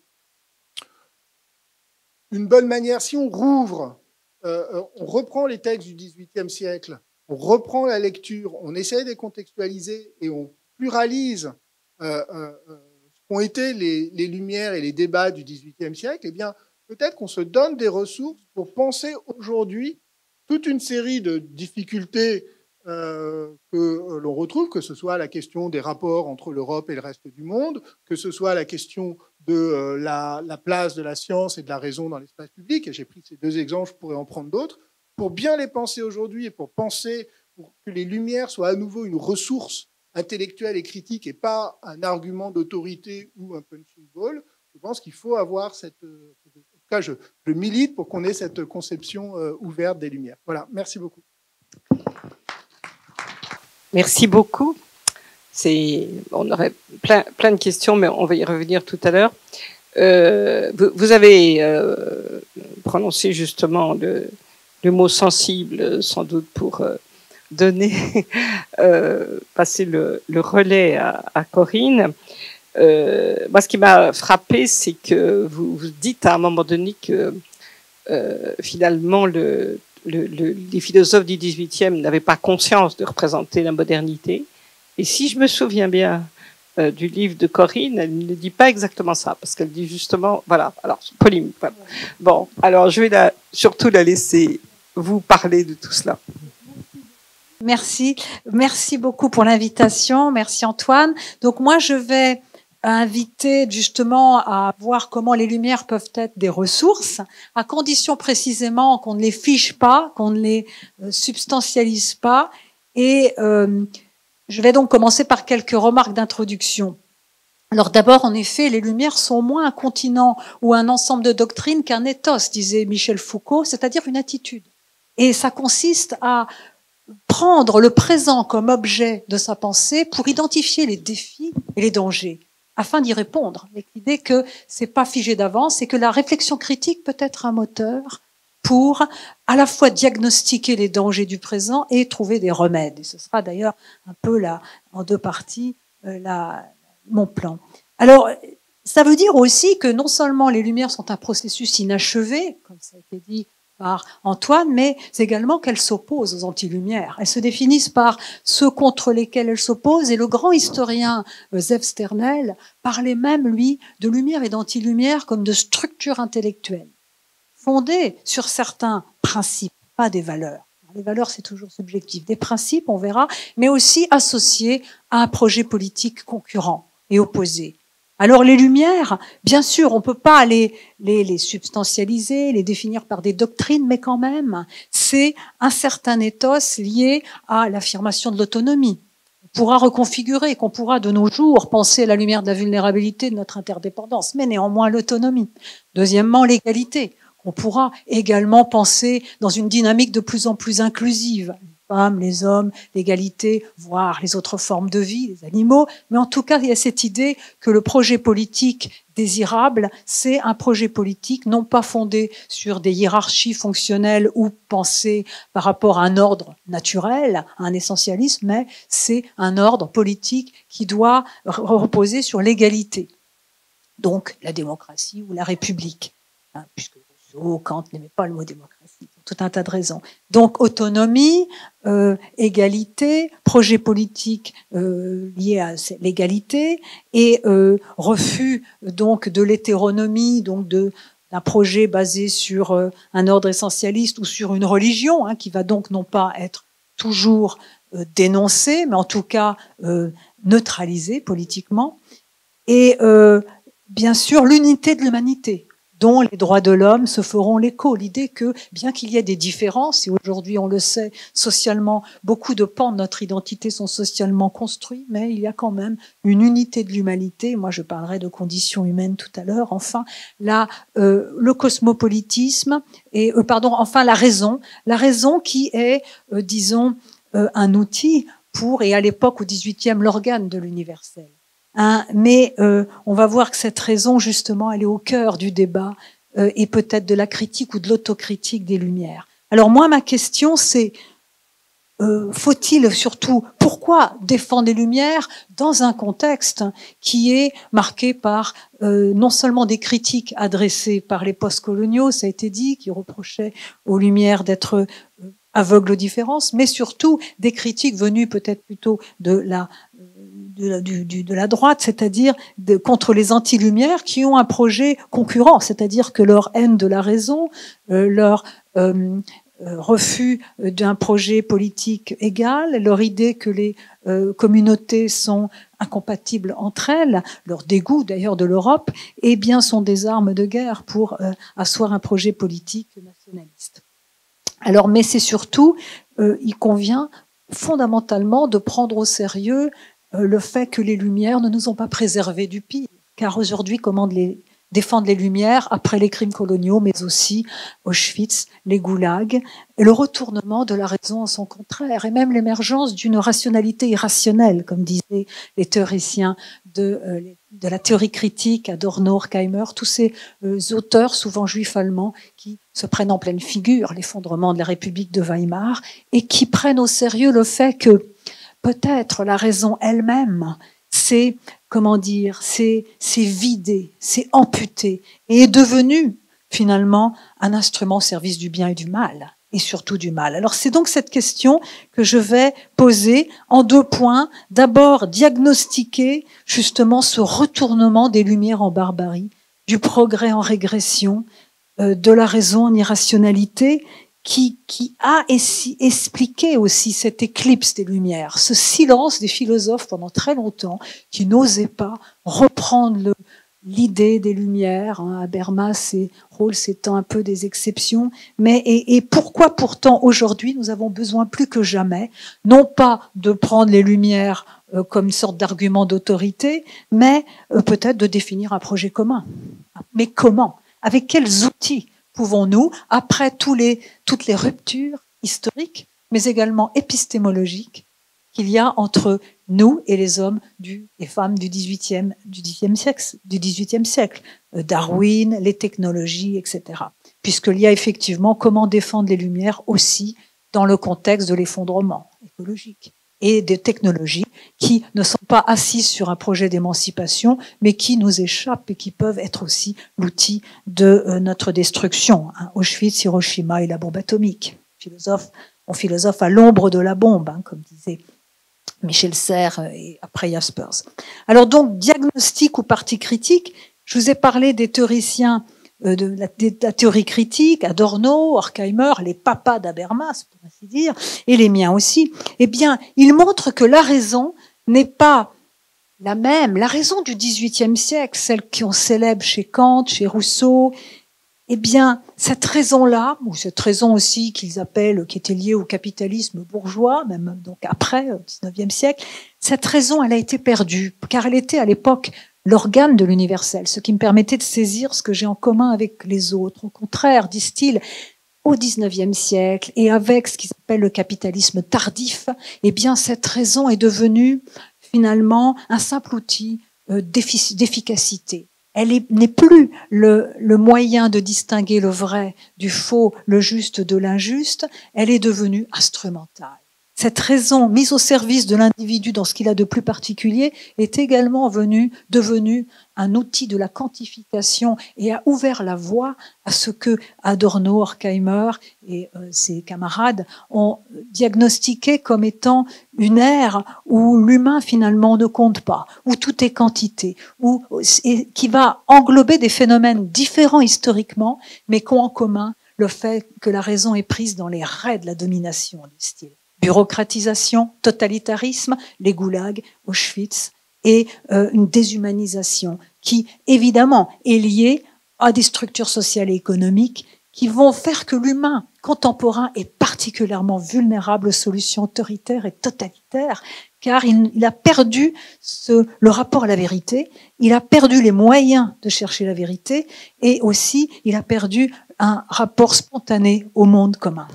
C: une bonne manière, si on rouvre, on reprend les textes du XVIIIe siècle, on reprend la lecture, on essaie de les contextualiser et on pluralise ce qu'ont été les Lumières et les débats du XVIIIe siècle, eh bien, peut-être qu'on se donne des ressources pour penser aujourd'hui toute une série de difficultés que l'on retrouve, que ce soit la question des rapports entre l'Europe et le reste du monde, que ce soit la question de la place de la science et de la raison dans l'espace public. Et j'ai pris ces deux exemples, je pourrais en prendre d'autres, pour bien les penser aujourd'hui et pour que les Lumières soient à nouveau une ressource intellectuelle et critique et pas un argument d'autorité ou un punching ball. Je pense qu'il faut avoir en tout cas, je milite pour qu'on ait cette conception ouverte des Lumières. Voilà, merci beaucoup.
B: Merci beaucoup. On aurait plein de questions, mais on va y revenir tout à l'heure. Vous avez prononcé justement le mot sensible, sans doute pour passer le relais à Corinne. Moi, ce qui m'a frappé, c'est que vous dites à un moment donné que finalement les philosophes du XVIIIe n'avaient pas conscience de représenter la modernité. Et si je me souviens bien du livre de Corinne, elle ne dit pas exactement ça, parce qu'elle dit justement, voilà, alors polémique. Voilà. Bon, alors je vais surtout la laisser vous parler de tout cela.
D: Merci beaucoup pour l'invitation. Merci Antoine. Donc moi, je vais inviter justement à voir comment les Lumières peuvent être des ressources, à condition précisément qu'on ne les fiche pas, qu'on ne les substantialise pas. Et je vais donc commencer par quelques remarques d'introduction. Alors d'abord, en effet, les Lumières sont moins un continent ou un ensemble de doctrines qu'un ethos, disait Michel Foucault, c'est-à-dire une attitude. Et ça consiste à prendre le présent comme objet de sa pensée pour identifier les défis et les dangers, afin d'y répondre, avec l'idée que c'est pas figé d'avance et que la réflexion critique peut être un moteur pour à la fois diagnostiquer les dangers du présent et trouver des remèdes. Et ce sera d'ailleurs un peu là, en deux parties, mon plan. Alors, ça veut dire aussi que non seulement les Lumières sont un processus inachevé, comme ça a été dit par Antoine, mais c'est également qu'elles s'opposent aux anti-lumières. Elles se définissent par ceux contre lesquels elles s'opposent, et le grand historien Zev Sternel parlait même, lui, de lumière et d'anti-lumière comme de structures intellectuelles, fondées sur certains principes, pas des valeurs. Les valeurs, c'est toujours subjectif. Des principes, on verra, mais aussi associés à un projet politique concurrent et opposé. Alors les Lumières, bien sûr, on peut pas les substantialiser, les définir par des doctrines, mais quand même, c'est un certain ethos lié à l'affirmation de l'autonomie. On pourra reconfigurer, qu'on pourra de nos jours penser à la lumière de la vulnérabilité de notre interdépendance, mais néanmoins l'autonomie. Deuxièmement, l'égalité. On pourra également penser dans une dynamique de plus en plus inclusive. femmes, les hommes, l'égalité, voire les autres formes de vie, les animaux. Mais en tout cas, il y a cette idée que le projet politique désirable, c'est un projet politique non pas fondé sur des hiérarchies fonctionnelles ou pensé par rapport à un ordre naturel, à un essentialisme, mais c'est un ordre politique qui doit reposer sur l'égalité. Donc la démocratie ou la république, puisque Rousseau, Kant n'aimait pas le mot démocratie, pour tout un tas de raisons. Donc autonomie, égalité, projet politique lié à l'égalité et refus donc de l'hétéronomie, donc d'un projet basé sur un ordre essentialiste ou sur une religion, qui va donc non pas être toujours dénoncée, mais en tout cas neutralisée politiquement. Et bien sûr l'unité de l'humanité, dont les droits de l'homme se feront l'écho. L'idée que, bien qu'il y ait des différences, et aujourd'hui on le sait, socialement, beaucoup de pans de notre identité sont socialement construits, mais il y a quand même une unité de l'humanité. Moi je parlerai de conditions humaines tout à l'heure. Enfin, le cosmopolitisme, et enfin la raison qui est, disons, un outil pour, et à l'époque au XVIIIe, l'organe de l'universel. Mais on va voir que cette raison, justement, elle est au cœur du débat et peut-être de la critique ou de l'autocritique des Lumières. Alors moi, ma question, c'est faut-il surtout, pourquoi défendre les Lumières dans un contexte qui est marqué par non seulement des critiques adressées par les postcoloniaux, ça a été dit, qui reprochaient aux Lumières d'être aveugles aux différences, mais surtout des critiques venues peut-être plutôt de la droite, c'est-à-dire contre les anti-lumières qui ont un projet concurrent, c'est-à-dire que leur haine de la raison, leur refus d'un projet politique égal, leur idée que les communautés sont incompatibles entre elles, leur dégoût d'ailleurs de l'Europe, eh bien sont des armes de guerre pour asseoir un projet politique nationaliste. Alors, mais c'est surtout, il convient fondamentalement de prendre au sérieux le fait que les Lumières ne nous ont pas préservés du pire. Car aujourd'hui, comment défendre les Lumières après les crimes coloniaux, mais aussi Auschwitz, les goulags, et le retournement de la raison en son contraire, et même l'émergence d'une rationalité irrationnelle, comme disaient les théoriciens de la théorie critique, Adorno, Horkheimer, tous ces auteurs, souvent juifs allemands, qui se prennent en pleine figure l'effondrement de la République de Weimar, et qui prennent au sérieux le fait que peut-être la raison elle-même, c'est, comment dire, c'est vidé, c'est amputé, et est devenu finalement un instrument au service du bien et du mal, et surtout du mal. Alors c'est donc cette question que je vais poser en 2 points. D'abord, diagnostiquer justement ce retournement des Lumières en barbarie, du progrès en régression, de la raison en irrationalité, qui a expliqué aussi cette éclipse des Lumières, ce silence des philosophes pendant très longtemps, qui n'osaient pas reprendre l'idée des Lumières, Habermas et Rawls étant un peu des exceptions, mais et pourquoi pourtant aujourd'hui nous avons besoin plus que jamais, non pas de prendre les Lumières comme une sorte d'argument d'autorité, mais peut-être de définir un projet commun. Mais comment? Avec quels outils pouvons-nous, après toutes les ruptures historiques, mais également épistémologiques, qu'il y a entre nous et les hommes et femmes du XVIIIe siècle, Darwin, les technologies, etc. Puisqu'il y a effectivement comment défendre les Lumières aussi dans le contexte de l'effondrement écologique et des technologies qui ne sont pas assises sur un projet d'émancipation, mais qui nous échappent et qui peuvent être aussi l'outil de notre destruction. Auschwitz, Hiroshima et la bombe atomique. On philosophe à l'ombre de la bombe, comme disait Michel Serres et après Jaspers. Alors donc, diagnostic ou partie critique, je vous ai parlé des théoriciens de la théorie critique, Adorno, Horkheimer, les papas d'Habermas, pour ainsi dire, et les miens aussi. Eh bien, ils montrent que la raison n'est pas la même. La raison du XVIIIe siècle, celle qu'on célèbre chez Kant, chez Rousseau, eh bien, cette raison-là, ou cette raison aussi qu'ils appellent, qui était liée au capitalisme bourgeois, même donc après, au XIXe siècle, cette raison, elle a été perdue, car elle était à l'époque l'organe de l'universel, ce qui me permettait de saisir ce que j'ai en commun avec les autres. Au contraire, disent-ils, au XIXe siècle et avec ce qui s'appelle le capitalisme tardif, eh bien cette raison est devenue finalement un simple outil d'efficacité. Elle n'est plus le moyen de distinguer le vrai du faux, le juste de l'injuste, elle est devenue instrumentale. Cette raison mise au service de l'individu dans ce qu'il a de plus particulier est également devenue un outil de la quantification et a ouvert la voie à ce que Adorno, Horkheimer et ses camarades ont diagnostiqué comme étant une ère où l'humain finalement ne compte pas, où tout est quantité, et qui va englober des phénomènes différents historiquement, mais qui ont en commun le fait que la raison est prise dans les raies de la domination du style. Bureaucratisation, totalitarisme, les goulags, Auschwitz, et une déshumanisation qui, évidemment, est liée à des structures sociales et économiques qui vont faire que l'humain contemporain est particulièrement vulnérable aux solutions autoritaires et totalitaires, car il a perdu le rapport à la vérité, il a perdu les moyens de chercher la vérité, et aussi il a perdu un rapport spontané au monde commun.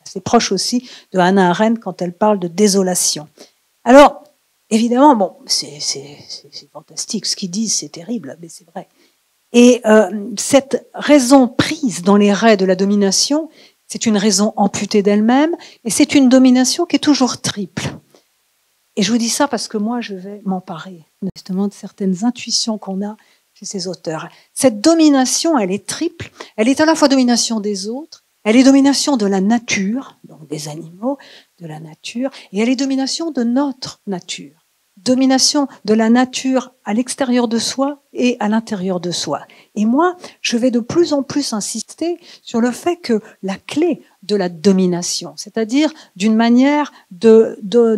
D: C'est proche aussi de Hannah Arendt quand elle parle de désolation. Alors, évidemment, bon, c'est fantastique, ce qu'ils disent, c'est terrible, mais c'est vrai. Et cette raison prise dans les raies de la domination, c'est une raison amputée d'elle-même, et c'est une domination qui est toujours triple. Et je vous dis ça parce que moi, je vais m'emparer justement de certaines intuitions qu'on a chez ces auteurs. Cette domination, elle est triple, elle est à la fois domination des autres, elle est domination de la nature, donc des animaux, de la nature, et elle est domination de notre nature. Domination de la nature à l'extérieur de soi et à l'intérieur de soi. Et moi, je vais de plus en plus insister sur le fait que la clé de la domination, c'est-à-dire d'une manière d'un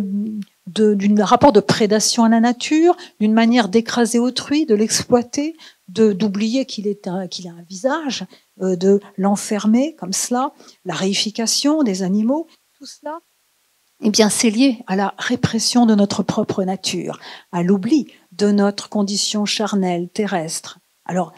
D: rapport de prédation à la nature, d'une manière d'écraser autrui, de l'exploiter, d'oublier qu'il a un visage, de l'enfermer comme cela, la réification des animaux, tout cela, eh bien, c'est lié à la répression de notre propre nature, à l'oubli de notre condition charnelle, terrestre. Alors,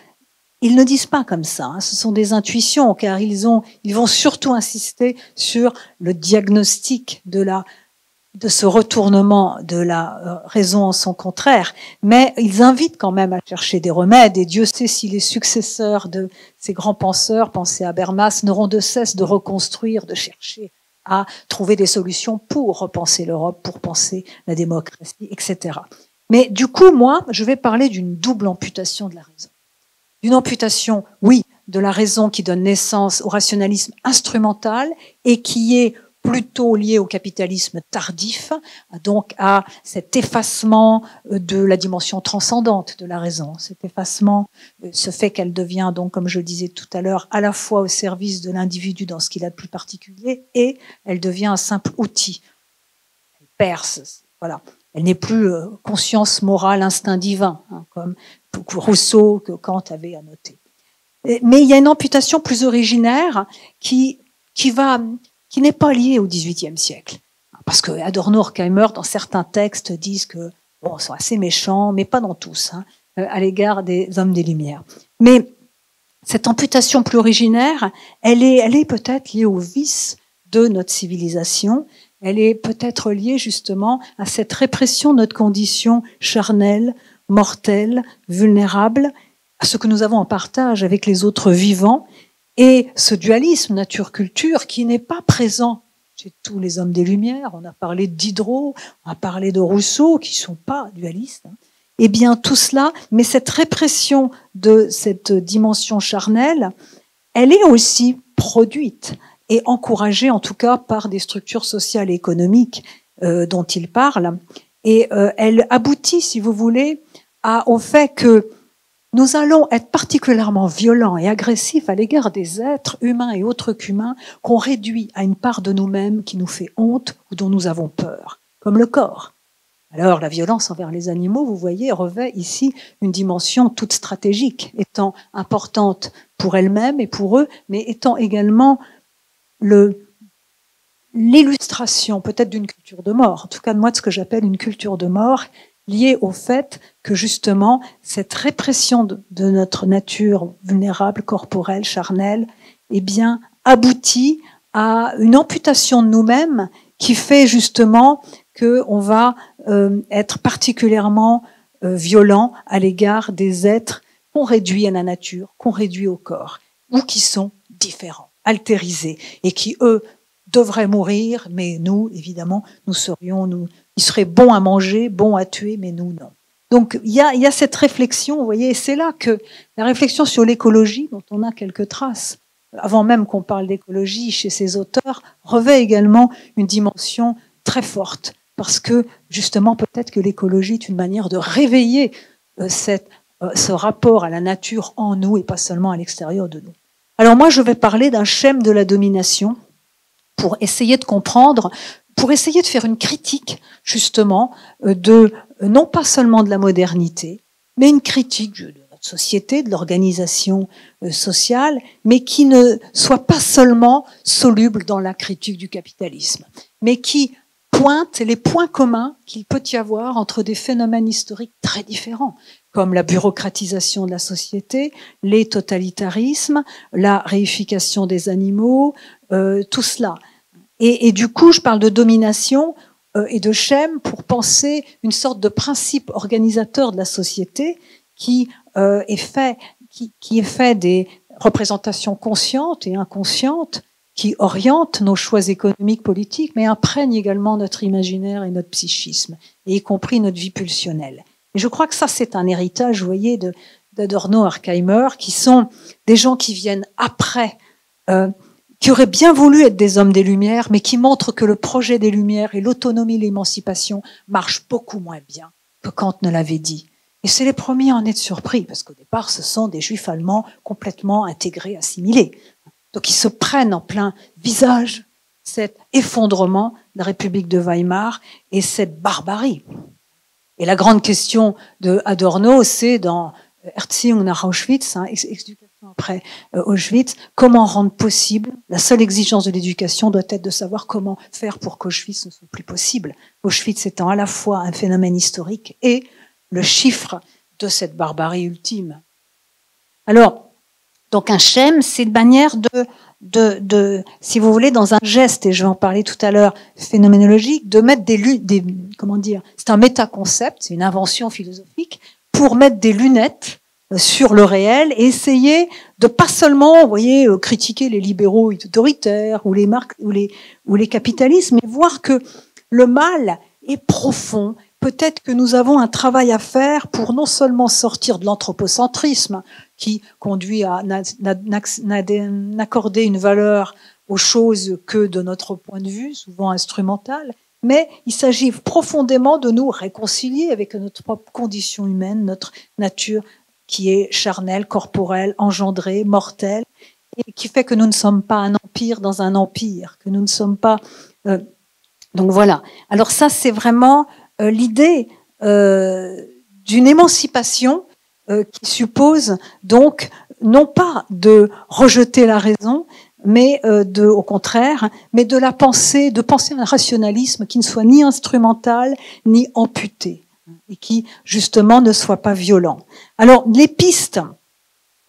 D: ils ne disent pas comme ça, hein, ce sont des intuitions, car ils vont surtout insister sur le diagnostic de ce retournement de la raison en son contraire, mais ils invitent quand même à chercher des remèdes, et Dieu sait si les successeurs de ces grands penseurs, pensez à Habermas, n'auront de cesse de reconstruire, de chercher à trouver des solutions pour repenser l'Europe, pour penser la démocratie, etc. Mais du coup, moi, je vais parler d'une double amputation de la raison. D'une amputation, oui, de la raison qui donne naissance au rationalisme instrumental et qui est plutôt lié au capitalisme tardif, donc à cet effacement de la dimension transcendante de la raison. Cet effacement, ce fait qu'elle devient, donc, comme je le disais tout à l'heure, à la fois au service de l'individu dans ce qu'il a de plus particulier, et elle devient un simple outil. Elle perce, voilà. Elle n'est plus conscience morale, instinct divin, hein, comme Rousseau, que Kant avait annoté. Mais il y a une amputation plus originaire qui n'est pas liée au XVIIIe siècle. Parce que Adorno, Horkheimer, dans certains textes, disent que bon, ils sont assez méchants, mais pas dans tous, hein, à l'égard des hommes des Lumières. Mais cette amputation plus originaire, elle est peut-être liée au vice de notre civilisation. Elle est peut-être liée justement à cette répression de notre condition charnelle, mortelle, vulnérable, à ce que nous avons en partage avec les autres vivants, et ce dualisme nature-culture qui n'est pas présent chez tous les hommes des Lumières. On a parlé de Diderot, on a parlé de Rousseau, qui ne sont pas dualistes. Eh bien, tout cela, mais cette répression de cette dimension charnelle, elle est aussi produite et encouragée, en tout cas, par des structures sociales et économiques dont il parle. Et elle aboutit, si vous voulez, au fait que nous allons être particulièrement violents et agressifs à l'égard des êtres humains et autres qu'humains qu'on réduit à une part de nous-mêmes qui nous fait honte ou dont nous avons peur, comme le corps. Alors, la violence envers les animaux, vous voyez, revêt ici une dimension toute stratégique, étant importante pour elle-même et pour eux, mais étant également l'illustration peut-être d'une culture de mort, en tout cas de moi de ce que j'appelle une culture de mort, liée au fait que justement cette répression de notre nature vulnérable, corporelle, charnelle, eh bien, aboutit à une amputation de nous-mêmes qui fait justement qu'on va être particulièrement violent à l'égard des êtres qu'on réduit à la nature, qu'on réduit au corps, ou qui sont différents, altérisés, et qui, eux, devraient mourir, mais nous, évidemment, ils seraient bons à manger, bons à tuer, mais nous, non. Donc, il y a cette réflexion, vous voyez, et c'est là que la réflexion sur l'écologie, dont on a quelques traces, avant même qu'on parle d'écologie chez ces auteurs, revêt également une dimension très forte, parce que, justement, peut-être que l'écologie est une manière de réveiller ce rapport à la nature en nous et pas seulement à l'extérieur de nous. Alors moi, je vais parler d'un schème de la domination pour essayer de comprendre, pour essayer de faire une critique, justement, non pas seulement de la modernité, mais une critique de notre société, de l'organisation sociale, mais qui ne soit pas seulement soluble dans la critique du capitalisme, mais qui pointe les points communs qu'il peut y avoir entre des phénomènes historiques très différents, comme la bureaucratisation de la société, les totalitarismes, la réification des animaux, tout cela. Et du coup, je parle de domination et de schème pour penser une sorte de principe organisateur de la société qui est fait des représentations conscientes et inconscientes qui orientent nos choix économiques, politiques, mais imprègnent également notre imaginaire et notre psychisme, et y compris notre vie pulsionnelle. Et je crois que ça, c'est un héritage, vous voyez, d'Adorno, Horkheimer, qui sont des gens qui viennent après, qui auraient bien voulu être des hommes des Lumières, mais qui montrent que le projet des Lumières et l'autonomie, l'émancipation marchent beaucoup moins bien que Kant ne l'avait dit. Et c'est les premiers à en être surpris, parce qu'au départ, ce sont des juifs allemands complètement intégrés, assimilés. Donc ils se prennent en plein visage cet effondrement de la République de Weimar et cette barbarie. Et la grande question de Adorno, c'est dans Erziehung nach Auschwitz, éducation après Auschwitz, comment rendre possible, la seule exigence de l'éducation doit être de savoir comment faire pour qu'Auschwitz ne soit plus possible. Auschwitz étant à la fois un phénomène historique et le chiffre de cette barbarie ultime. Alors, donc un schème, c'est une manière si vous voulez, dans un geste, et je vais en parler tout à l'heure, phénoménologique, de mettre comment dire, c'est un métaconcept, c'est une invention philosophique, pour mettre des lunettes sur le réel et essayer de pas seulement, vous voyez, critiquer les libéraux autoritaires ou les capitalismes, mais voir que le mal est profond. Peut-être que nous avons un travail à faire pour non seulement sortir de l'anthropocentrisme qui conduit à n'accorder une valeur aux choses que de notre point de vue, souvent instrumental, mais il s'agit profondément de nous réconcilier avec notre propre condition humaine, notre nature qui est charnelle, corporelle, engendrée, mortelle, et qui fait que nous ne sommes pas un empire dans un empire, que nous ne sommes pas... Donc voilà. Alors ça, c'est vraiment... l'idée d'une émancipation qui suppose donc non pas de rejeter la raison, mais au contraire, mais de penser un rationalisme qui ne soit ni instrumental ni amputé et qui justement ne soit pas violent. Alors les pistes,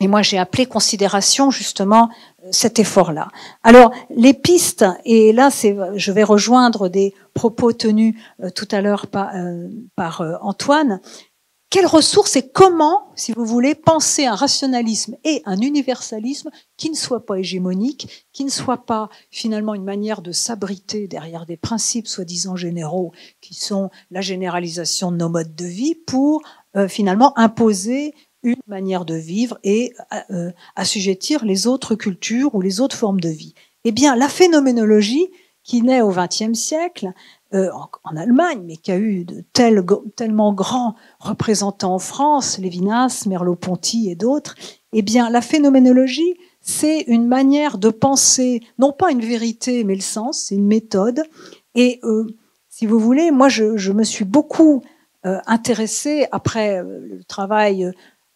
D: et moi j'ai appelé considération justement cet effort-là. Alors les pistes, et là je vais rejoindre des propos tenus tout à l'heure par Antoine. Quelles ressources et comment, si vous voulez, penser un rationalisme et un universalisme qui ne soit pas hégémonique, qui ne soit pas finalement une manière de s'abriter derrière des principes soi-disant généraux qui sont la généralisation de nos modes de vie pour finalement imposer une manière de vivre et assujettir les autres cultures ou les autres formes de vie. Eh bien, la phénoménologie qui naît au XXe siècle, en Allemagne, mais qui a eu de tellement grands représentants en France, Lévinas, Merleau-Ponty et d'autres, eh bien, la phénoménologie, c'est une manière de penser, non pas une vérité, mais le sens, c'est une méthode. Et si vous voulez, moi, je me suis beaucoup intéressée, après le travail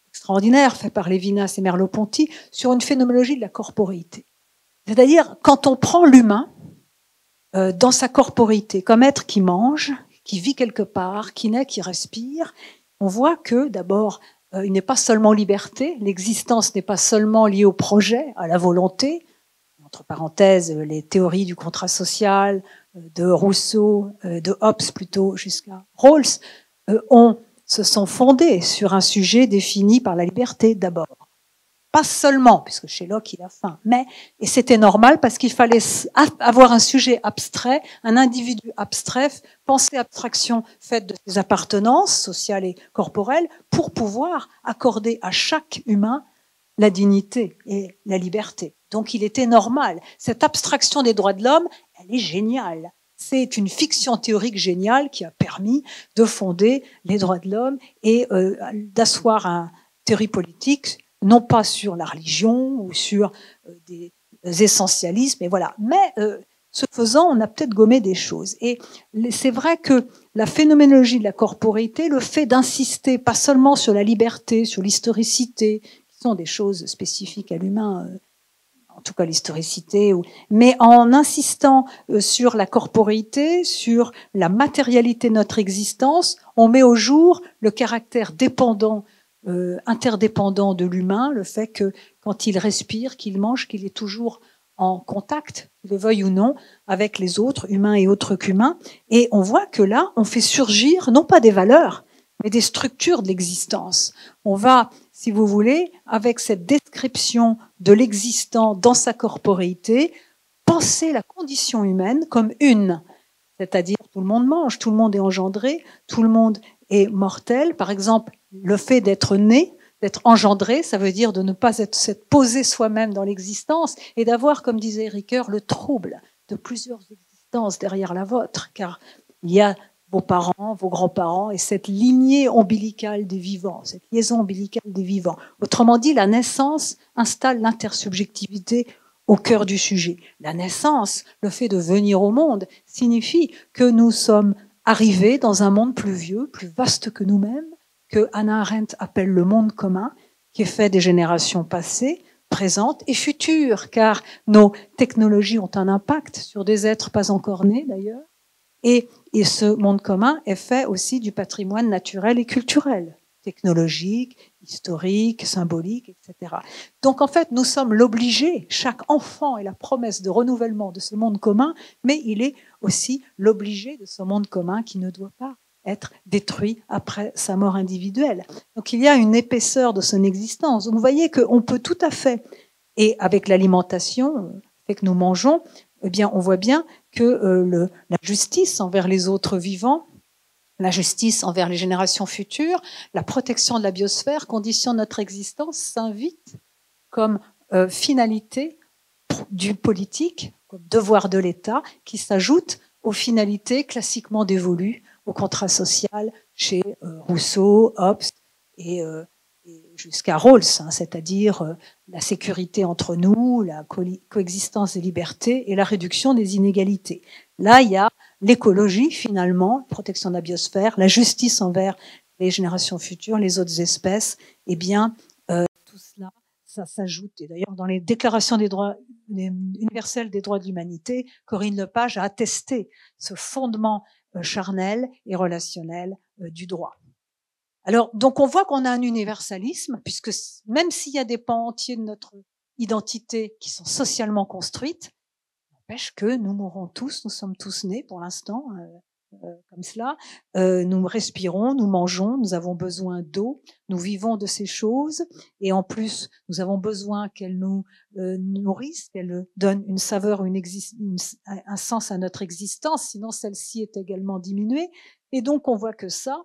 D: extraordinaire fait par Lévinas et Merleau-Ponty, sur une phénoménologie de la corporéité. C'est-à-dire, quand on prend l'humain, dans sa corporéité, comme être qui mange, qui vit quelque part, qui naît, qui respire, on voit que d'abord, il n'est pas seulement liberté, l'existence n'est pas seulement liée au projet, à la volonté, entre parenthèses, les théories du contrat social, de Rousseau, de Hobbes plutôt, jusqu'à Rawls, se sont fondées sur un sujet défini par la liberté d'abord. Pas seulement, puisque chez Locke il a faim, et c'était normal parce qu'il fallait avoir un sujet abstrait, un individu abstrait, penser abstraction faite de ses appartenances sociales et corporelles pour pouvoir accorder à chaque humain la dignité et la liberté. Donc il était normal. Cette abstraction des droits de l'homme, elle est géniale. C'est une fiction théorique géniale qui a permis de fonder les droits de l'homme et d'asseoir une théorie politique, non pas sur la religion ou sur des essentialismes, et voilà. Mais ce faisant, on a peut-être gommé des choses. Et c'est vrai que la phénoménologie de la corporéité, le fait d'insister pas seulement sur la liberté, sur l'historicité, qui sont des choses spécifiques à l'humain, en tout cas l'historicité, mais en insistant sur la corporéité, sur la matérialité de notre existence, on met au jour le caractère dépendant, interdépendant de l'humain, le fait que quand il respire, qu'il mange, qu'il est toujours en contact, le veuille ou non, avec les autres, humains et autres qu'humains. Et on voit que là, on fait surgir, non pas des valeurs, mais des structures de l'existence. On va, si vous voulez, avec cette description de l'existant dans sa corporéité, penser la condition humaine comme une. C'est-à-dire, tout le monde mange, tout le monde est engendré, tout le monde est mortel. Par exemple, le fait d'être né, d'être engendré, ça veut dire de ne pas s'être posé soi-même dans l'existence et d'avoir, comme disait Ricoeur, le trouble de plusieurs existences derrière la vôtre, car il y a vos parents, vos grands-parents et cette lignée ombilicale des vivants, cette liaison ombilicale des vivants. Autrement dit, la naissance installe l'intersubjectivité au cœur du sujet. La naissance, le fait de venir au monde, signifie que nous sommes arrivés dans un monde plus vieux, plus vaste que nous-mêmes, que Hannah Arendt appelle le monde commun, qui est fait des générations passées, présentes et futures, car nos technologies ont un impact sur des êtres pas encore nés d'ailleurs, et ce monde commun est fait aussi du patrimoine naturel et culturel, technologique, historique, symbolique, etc. Donc en fait, nous sommes l'obligé, chaque enfant est la promesse de renouvellement de ce monde commun, mais il est aussi l'obligé de ce monde commun qui ne doit pas être détruit après sa mort individuelle. Donc il y a une épaisseur de son existence. Donc vous voyez qu'on peut tout à fait, et avec l'alimentation, fait que nous mangeons, eh bien on voit bien que la justice envers les autres vivants, la justice envers les générations futures, la protection de la biosphère conditionne notre existence, s'invite comme finalité du politique, comme devoir de l'État, qui s'ajoute aux finalités classiquement dévolues au contrat social chez Rousseau, Hobbes et jusqu'à Rawls, c'est-à-dire la sécurité entre nous, la coexistence des libertés et la réduction des inégalités. Là, il y a l'écologie, finalement, la protection de la biosphère, la justice envers les générations futures, les autres espèces. Eh bien, tout cela, ça s'ajoute. Et d'ailleurs, dans les déclarations des droits universelles des droits de l'humanité, Corinne Lepage a attesté ce fondement charnel et relationnel du droit. Alors, donc on voit qu'on a un universalisme, puisque même s'il y a des pans entiers de notre identité qui sont socialement construites, n'empêche que nous mourrons tous, nous sommes tous nés pour l'instant, comme cela, nous respirons, nous mangeons, nous avons besoin d'eau, nous vivons de ces choses, et en plus, nous avons besoin qu'elles nous nourrissent, qu'elles donnent une saveur, un sens à notre existence, sinon celle-ci est également diminuée. Et donc, on voit que ça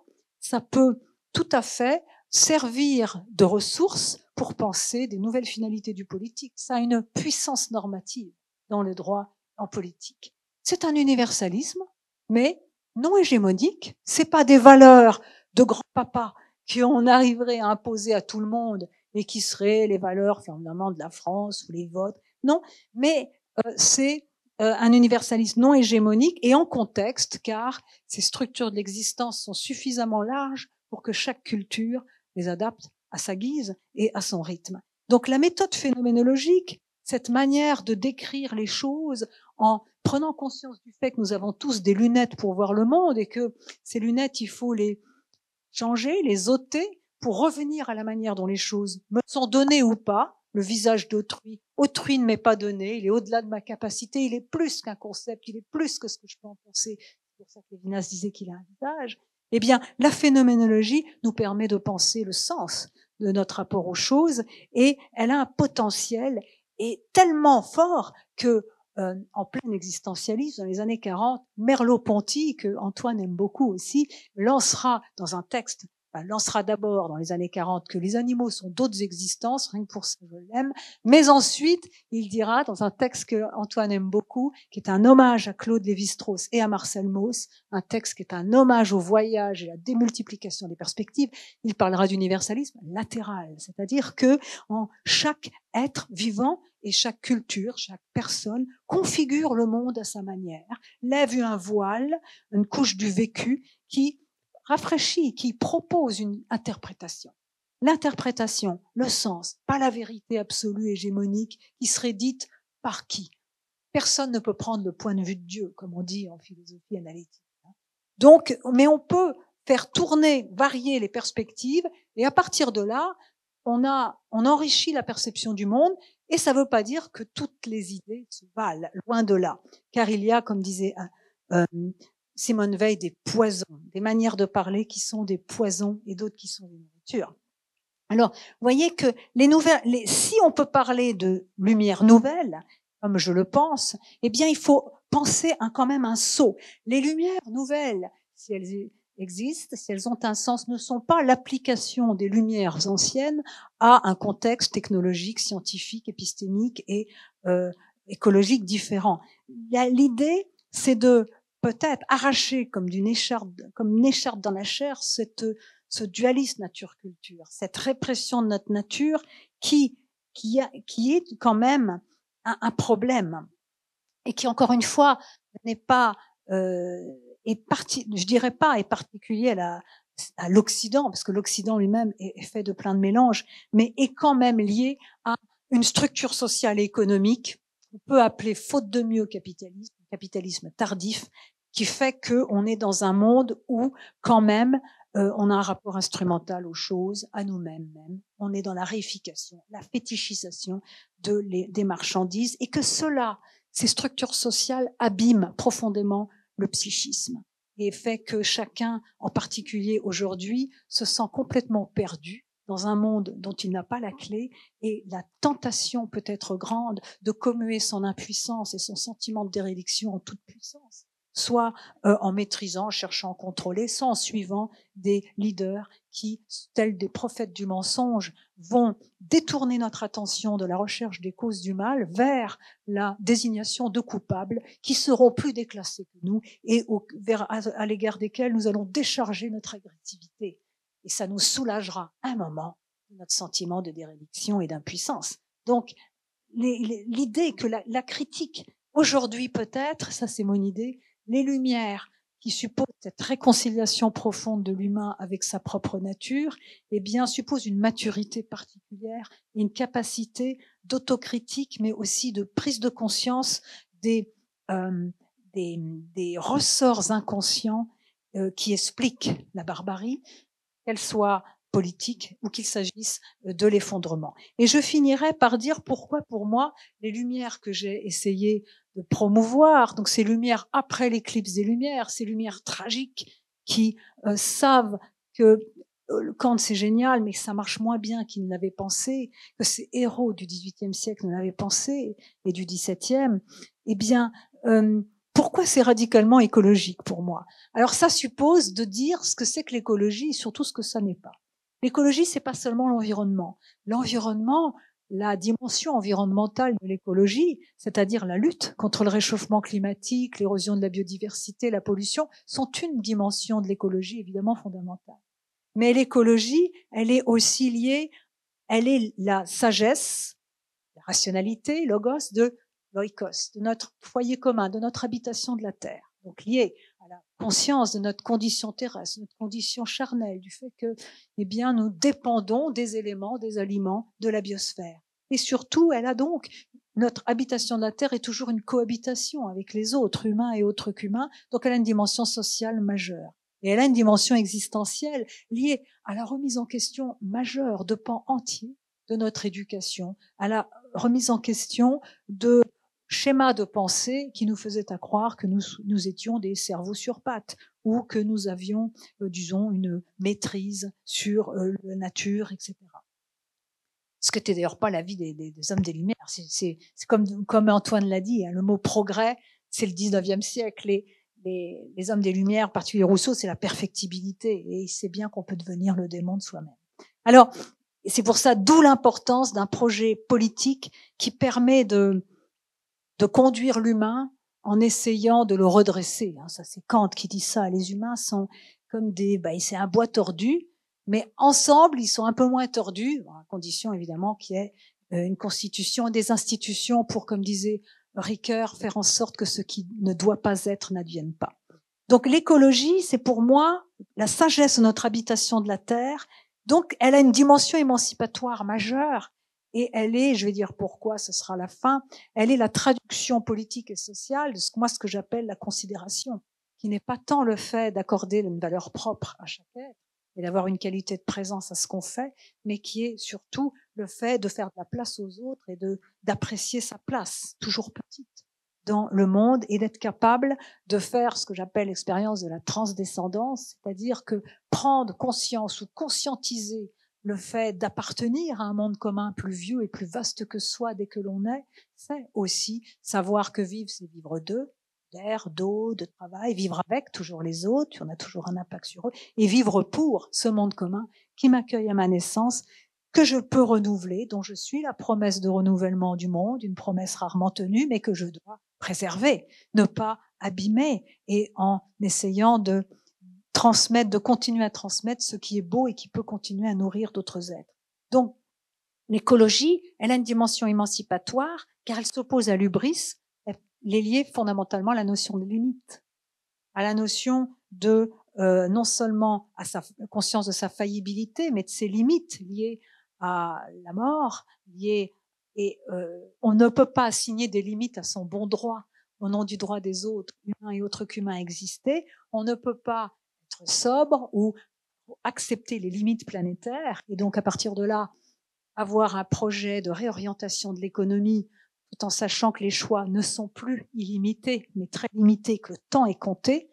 D: peut tout à fait servir de ressource pour penser des nouvelles finalités du politique. Ça a une puissance normative dans le droit en politique. C'est un universalisme, mais non hégémonique. C'est pas des valeurs de grand-papa qu'on arriverait à imposer à tout le monde et qui seraient les valeurs finalement de la France ou les votes. Non, mais c'est un universalisme non hégémonique et en contexte, car ces structures de l'existence sont suffisamment larges pour que chaque culture les adapte à sa guise et à son rythme. Donc la méthode phénoménologique, cette manière de décrire les choses en prenant conscience du fait que nous avons tous des lunettes pour voir le monde et que ces lunettes, il faut les changer, les ôter pour revenir à la manière dont les choses me sont données ou pas, le visage d'autrui autrui ne m'est pas donné, il est au-delà de ma capacité, il est plus qu'un concept, il est plus que ce que je peux en penser. C'est pour ça que Lévinas disait qu'il a un visage. Eh bien, la phénoménologie nous permet de penser le sens de notre rapport aux choses, et elle a un potentiel est tellement fort que en plein existentialisme, dans les années 40, Merleau-Ponty, que Antoine aime beaucoup aussi, lancera dans un texte, lancera d'abord dans les années 40 que les animaux sont d'autres existences, rien que pour ça je l'aime, mais ensuite il dira dans un texte que Antoine aime beaucoup, qui est un hommage à Claude Lévi-Strauss et à Marcel Mauss, un texte qui est un hommage au voyage et à la démultiplication des perspectives, il parlera d'universalisme latéral, c'est-à-dire que en chaque être vivant et chaque culture, chaque personne configure le monde à sa manière, lève un voile, une couche du vécu qui rafraîchit, qui propose une interprétation. L'interprétation, le sens, pas la vérité absolue hégémonique qui serait dite par qui? Personne ne peut prendre le point de vue de Dieu, comme on dit en philosophie analytique. Donc, mais on peut faire tourner, varier les perspectives, et à partir de là, on enrichit la perception du monde, et ça ne veut pas dire que toutes les idées se valent, loin de là. Car il y a, comme disait Simone Veil, des poisons, des manières de parler qui sont des poisons et d'autres qui sont des nourritures. Alors, vous voyez que si on peut parler de lumière nouvelle, comme je le pense, eh bien, il faut penser quand même un saut. Les lumières nouvelles, si elles existent, si elles ont un sens, ne sont pas l'application des lumières anciennes à un contexte technologique, scientifique, épistémique et écologique différent. L'idée, c'est de peut-être arracher comme une écharpe dans la chair ce dualisme nature-culture, cette répression de notre nature qui est quand même un problème et qui, encore une fois, n'est pas je dirais pas est particulier à l'Occident, parce que l'Occident lui-même est fait de plein de mélanges, mais est quand même lié à une structure sociale et économique qu'on peut appeler, faute de mieux, capitalisme tardif, qui fait qu'on est dans un monde où, quand même, on a un rapport instrumental aux choses, à nous-mêmes même. On est dans la réification, la fétichisation des marchandises, et que ces structures sociales abîment profondément le psychisme et fait que chacun, en particulier aujourd'hui, se sent complètement perdu dans un monde dont il n'a pas la clé, et la tentation peut être grande de commuer son impuissance et son sentiment de déréliction en toute puissance, soit en maîtrisant, en cherchant à contrôler, soit en suivant des leaders qui, tels des prophètes du mensonge, vont détourner notre attention de la recherche des causes du mal vers la désignation de coupables qui seront plus déclassés que nous et à l'égard desquels nous allons décharger notre agressivité. Et ça nous soulagera un moment de notre sentiment de déréliction et d'impuissance. Donc, l'idée que la critique, aujourd'hui peut-être, ça c'est mon idée, les lumières qui supposent cette réconciliation profonde de l'humain avec sa propre nature, eh bien, supposent une maturité particulière et une capacité d'autocritique, mais aussi de prise de conscience des ressorts inconscients qui expliquent la barbarie, qu'elle soit politique ou qu'il s'agisse de l'effondrement. Et je finirai par dire pourquoi, pour moi, les lumières que j'ai essayé de promouvoir, donc ces lumières après l'éclipse des lumières, ces lumières tragiques qui savent que Kant c'est génial, mais que ça marche moins bien qu'ils ne l'avaient pensé, que ces héros du XVIIIe siècle ne l'avaient pensé, et du XVIIe, eh bien, pourquoi c'est radicalement écologique pour moi? Alors ça suppose de dire ce que c'est que l'écologie et surtout ce que ça n'est pas. L'écologie, c'est pas seulement l'environnement. L'environnement, la dimension environnementale de l'écologie, c'est-à-dire la lutte contre le réchauffement climatique, l'érosion de la biodiversité, la pollution, sont une dimension de l'écologie évidemment fondamentale. Mais l'écologie, elle est aussi liée, elle est la sagesse, la rationalité, logos, de l'oikos, de notre foyer commun, de notre habitation de la Terre. Donc liée à la conscience de notre condition terrestre, notre condition charnelle, du fait que, eh bien, nous dépendons des éléments, des aliments de la biosphère. Et surtout, elle a donc, notre habitation de la Terre est toujours une cohabitation avec les autres, humains et autres qu'humains, donc elle a une dimension sociale majeure. Et elle a une dimension existentielle liée à la remise en question majeure de pans entiers de notre éducation, à la remise en question de schémas de pensée qui nous faisaient à croire que nous étions des cerveaux sur pattes ou que nous avions, disons, une maîtrise sur la nature, etc. Ce que n'était d'ailleurs pas l'avis des hommes des Lumières. C'est comme Antoine l'a dit, hein, le mot progrès, c'est le 19e siècle. Les hommes des Lumières, en particulier Rousseau, c'est la perfectibilité. Et il sait bien qu'on peut devenir le démon de soi-même. Alors, c'est pour ça, d'où l'importance d'un projet politique qui permet de conduire l'humain en essayant de le redresser. Ça, c'est Kant qui dit ça. Les humains sont comme c'est un bois tordu, mais ensemble, ils sont un peu moins tordus, à condition évidemment qu'il y ait une constitution, des institutions pour, comme disait Ricoeur, faire en sorte que ce qui ne doit pas être n'advienne pas. Donc l'écologie, c'est pour moi la sagesse de notre habitation de la Terre. Donc elle a une dimension émancipatoire majeure. Et elle est, je vais dire pourquoi, ce sera la fin, elle est la traduction politique et sociale de ce que j'appelle la considération, qui n'est pas tant le fait d'accorder une valeur propre à chaque être et d'avoir une qualité de présence à ce qu'on fait, mais qui est surtout le fait de faire de la place aux autres et d'apprécier sa place, toujours petite, dans le monde, et d'être capable de faire ce que j'appelle l'expérience de la transdescendance, c'est-à-dire que prendre conscience ou conscientiser le fait d'appartenir à un monde commun plus vieux et plus vaste que soi dès que l'on est, c'est aussi savoir que vivre, c'est vivre d'air, d'eau, de travail, vivre avec toujours les autres, on a toujours un impact sur eux, et vivre pour ce monde commun qui m'accueille à ma naissance, que je peux renouveler, dont je suis la promesse de renouvellement du monde, une promesse rarement tenue, mais que je dois préserver, ne pas abîmer, et en essayant de transmettre, de continuer à transmettre ce qui est beau et qui peut continuer à nourrir d'autres êtres. Donc, l'écologie, elle a une dimension émancipatoire, car elle s'oppose à l'hubris, elle est liée fondamentalement à la notion de limite, à la notion de non seulement à sa conscience de sa faillibilité, mais de ses limites liées à la mort, on ne peut pas assigner des limites à son bon droit au nom du droit des autres, humains et autres qu'humains, à exister. On ne peut pas être sobre ou accepter les limites planétaires, et donc à partir de là, avoir un projet de réorientation de l'économie, tout en sachant que les choix ne sont plus illimités, mais très limités, que le temps est compté.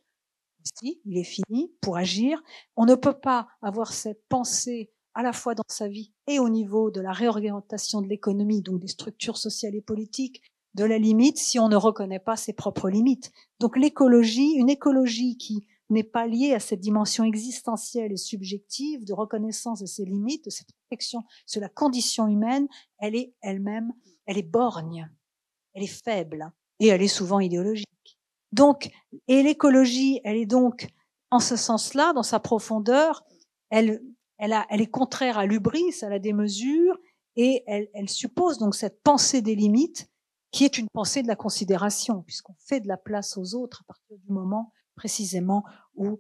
D: Ici, il est fini pour agir. On ne peut pas avoir cette pensée à la fois dans sa vie et au niveau de la réorientation de l'économie, donc des structures sociales et politiques, de la limite, si on ne reconnaît pas ses propres limites. Donc l'écologie, une écologie qui n'est pas liée à cette dimension existentielle et subjective de reconnaissance de ses limites, de cette réflexion sur la condition humaine, elle est elle-même, elle est borgne, elle est faible et elle est souvent idéologique. Donc, et l'écologie, elle est donc, en ce sens-là, dans sa profondeur, elle est contraire à l'hubris, à la démesure, et elle suppose donc cette pensée des limites, qui est une pensée de la considération, puisqu'on fait de la place aux autres à partir du moment précisément où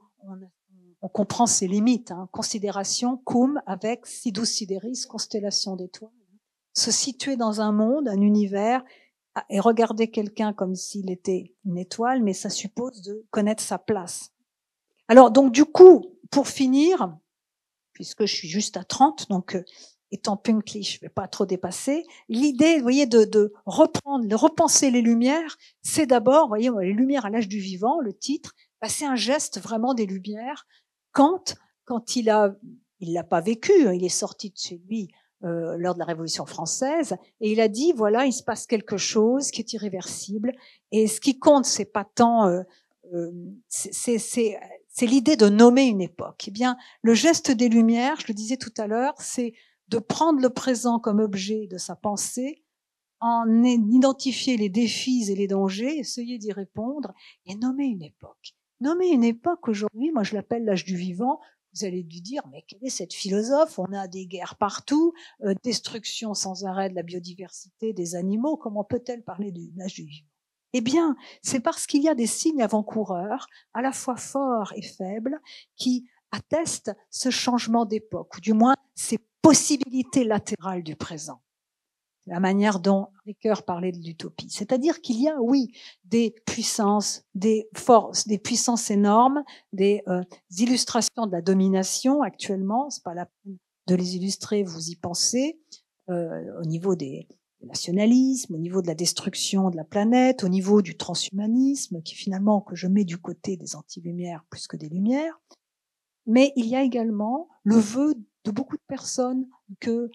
D: on comprend ses limites. Considération, cum, avec sidus sideris, constellation d'étoiles. Se situer dans un monde, un univers, et regarder quelqu'un comme s'il était une étoile, mais ça suppose de connaître sa place. Alors, donc, du coup, pour finir, puisque je suis juste à 30, donc, étant pünktlich, je ne vais pas trop dépasser, l'idée, vous voyez, de reprendre, de repenser les Lumières, c'est d'abord, vous voyez, les Lumières à l'âge du vivant, le titre, c'est un geste vraiment des Lumières. Quand il l'a pas vécu, il est sorti de chez lui, lors de la Révolution française, et il a dit, voilà, il se passe quelque chose qui est irréversible, et ce qui compte, c'est pas tant, c'est l'idée de nommer une époque. Eh bien, le geste des Lumières, je le disais tout à l'heure, c'est de prendre le présent comme objet de sa pensée, en identifier les défis et les dangers, essayer d'y répondre, et nommer une époque. Nommer une époque, aujourd'hui, moi je l'appelle l'âge du vivant. Vous allez lui dire, mais quelle est cette philosophe? On a des guerres partout, destruction sans arrêt de la biodiversité, des animaux, comment peut-elle parler de l'âge du vivant? Eh bien, c'est parce qu'il y a des signes avant-coureurs, à la fois forts et faibles, qui attestent ce changement d'époque, ou du moins ces possibilités latérales du présent. La manière dont Ricoeur parlait de l'utopie. C'est-à-dire qu'il y a, oui, des puissances, des forces, des puissances énormes, des illustrations de la domination actuellement. C'est pas la peine de les illustrer, vous y pensez. au niveau des nationalismes, au niveau de la destruction de la planète, au niveau du transhumanisme, qui finalement, que je mets du côté des anti-lumières plus que des lumières. Mais il y a également le vœu de beaucoup de personnes que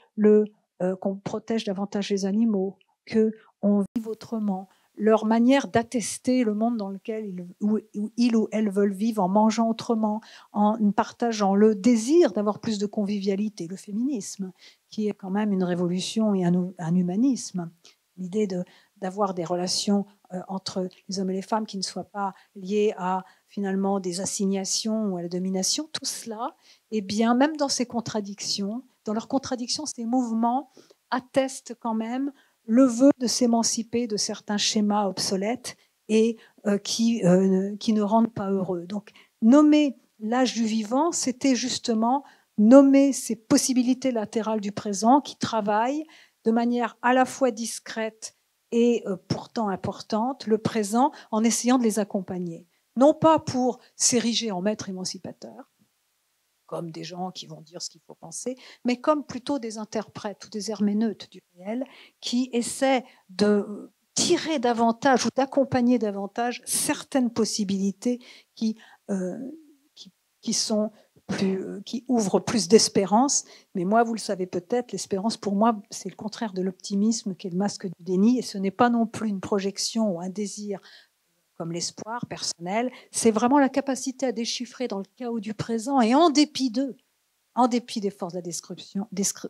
D: qu'on protège davantage les animaux, qu'on vive autrement, leur manière d'attester le monde dans lequel où ils ou elles veulent vivre en mangeant autrement, en partageant le désir d'avoir plus de convivialité, le féminisme, qui est quand même une révolution et un humanisme. L'idée d'avoir des relations entre les hommes et les femmes qui ne soient pas liées à finalement des assignations ou à la domination, tout cela, eh bien, même dans ces contradictions, dans leurs contradictions, ces mouvements attestent quand même le vœu de s'émanciper de certains schémas obsolètes et qui ne rendent pas heureux. Donc, nommer l'âge du vivant, c'était justement nommer ces possibilités latérales du présent qui travaillent de manière à la fois discrète et pourtant importante, le présent, en essayant de les accompagner. Non pas pour s'ériger en maître émancipateur, comme des gens qui vont dire ce qu'il faut penser, mais comme plutôt des interprètes ou des herméneutes du réel qui essaient de tirer davantage ou d'accompagner davantage certaines possibilités qui sont qui ouvrent plus d'espérance. Mais moi, vous le savez peut-être, l'espérance, pour moi, c'est le contraire de l'optimisme, qui est le masque du déni, et ce n'est pas non plus une projection ou un désir comme l'espoir personnel, c'est vraiment la capacité à déchiffrer dans le chaos du présent et en dépit d'eux, en dépit des forces de la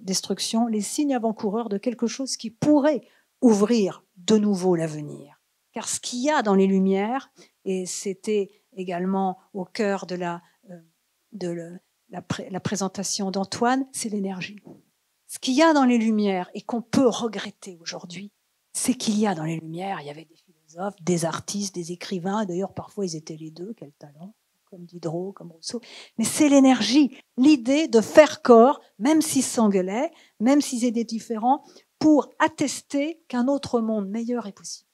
D: destruction, les signes avant-coureurs de quelque chose qui pourrait ouvrir de nouveau l'avenir. Car ce qu'il y a dans les Lumières, et c'était également au cœur de la présentation d'Antoine, c'est l'énergie. Ce qu'il y a dans les Lumières et qu'on peut regretter aujourd'hui, c'est qu'il y a dans les Lumières, il y avait des philosophes, des artistes, des écrivains, d'ailleurs parfois ils étaient les deux, quel talent, comme Diderot, comme Rousseau, mais c'est l'énergie, l'idée de faire corps, même s'ils s'engueulaient, même s'ils étaient différents, pour attester qu'un autre monde meilleur est possible.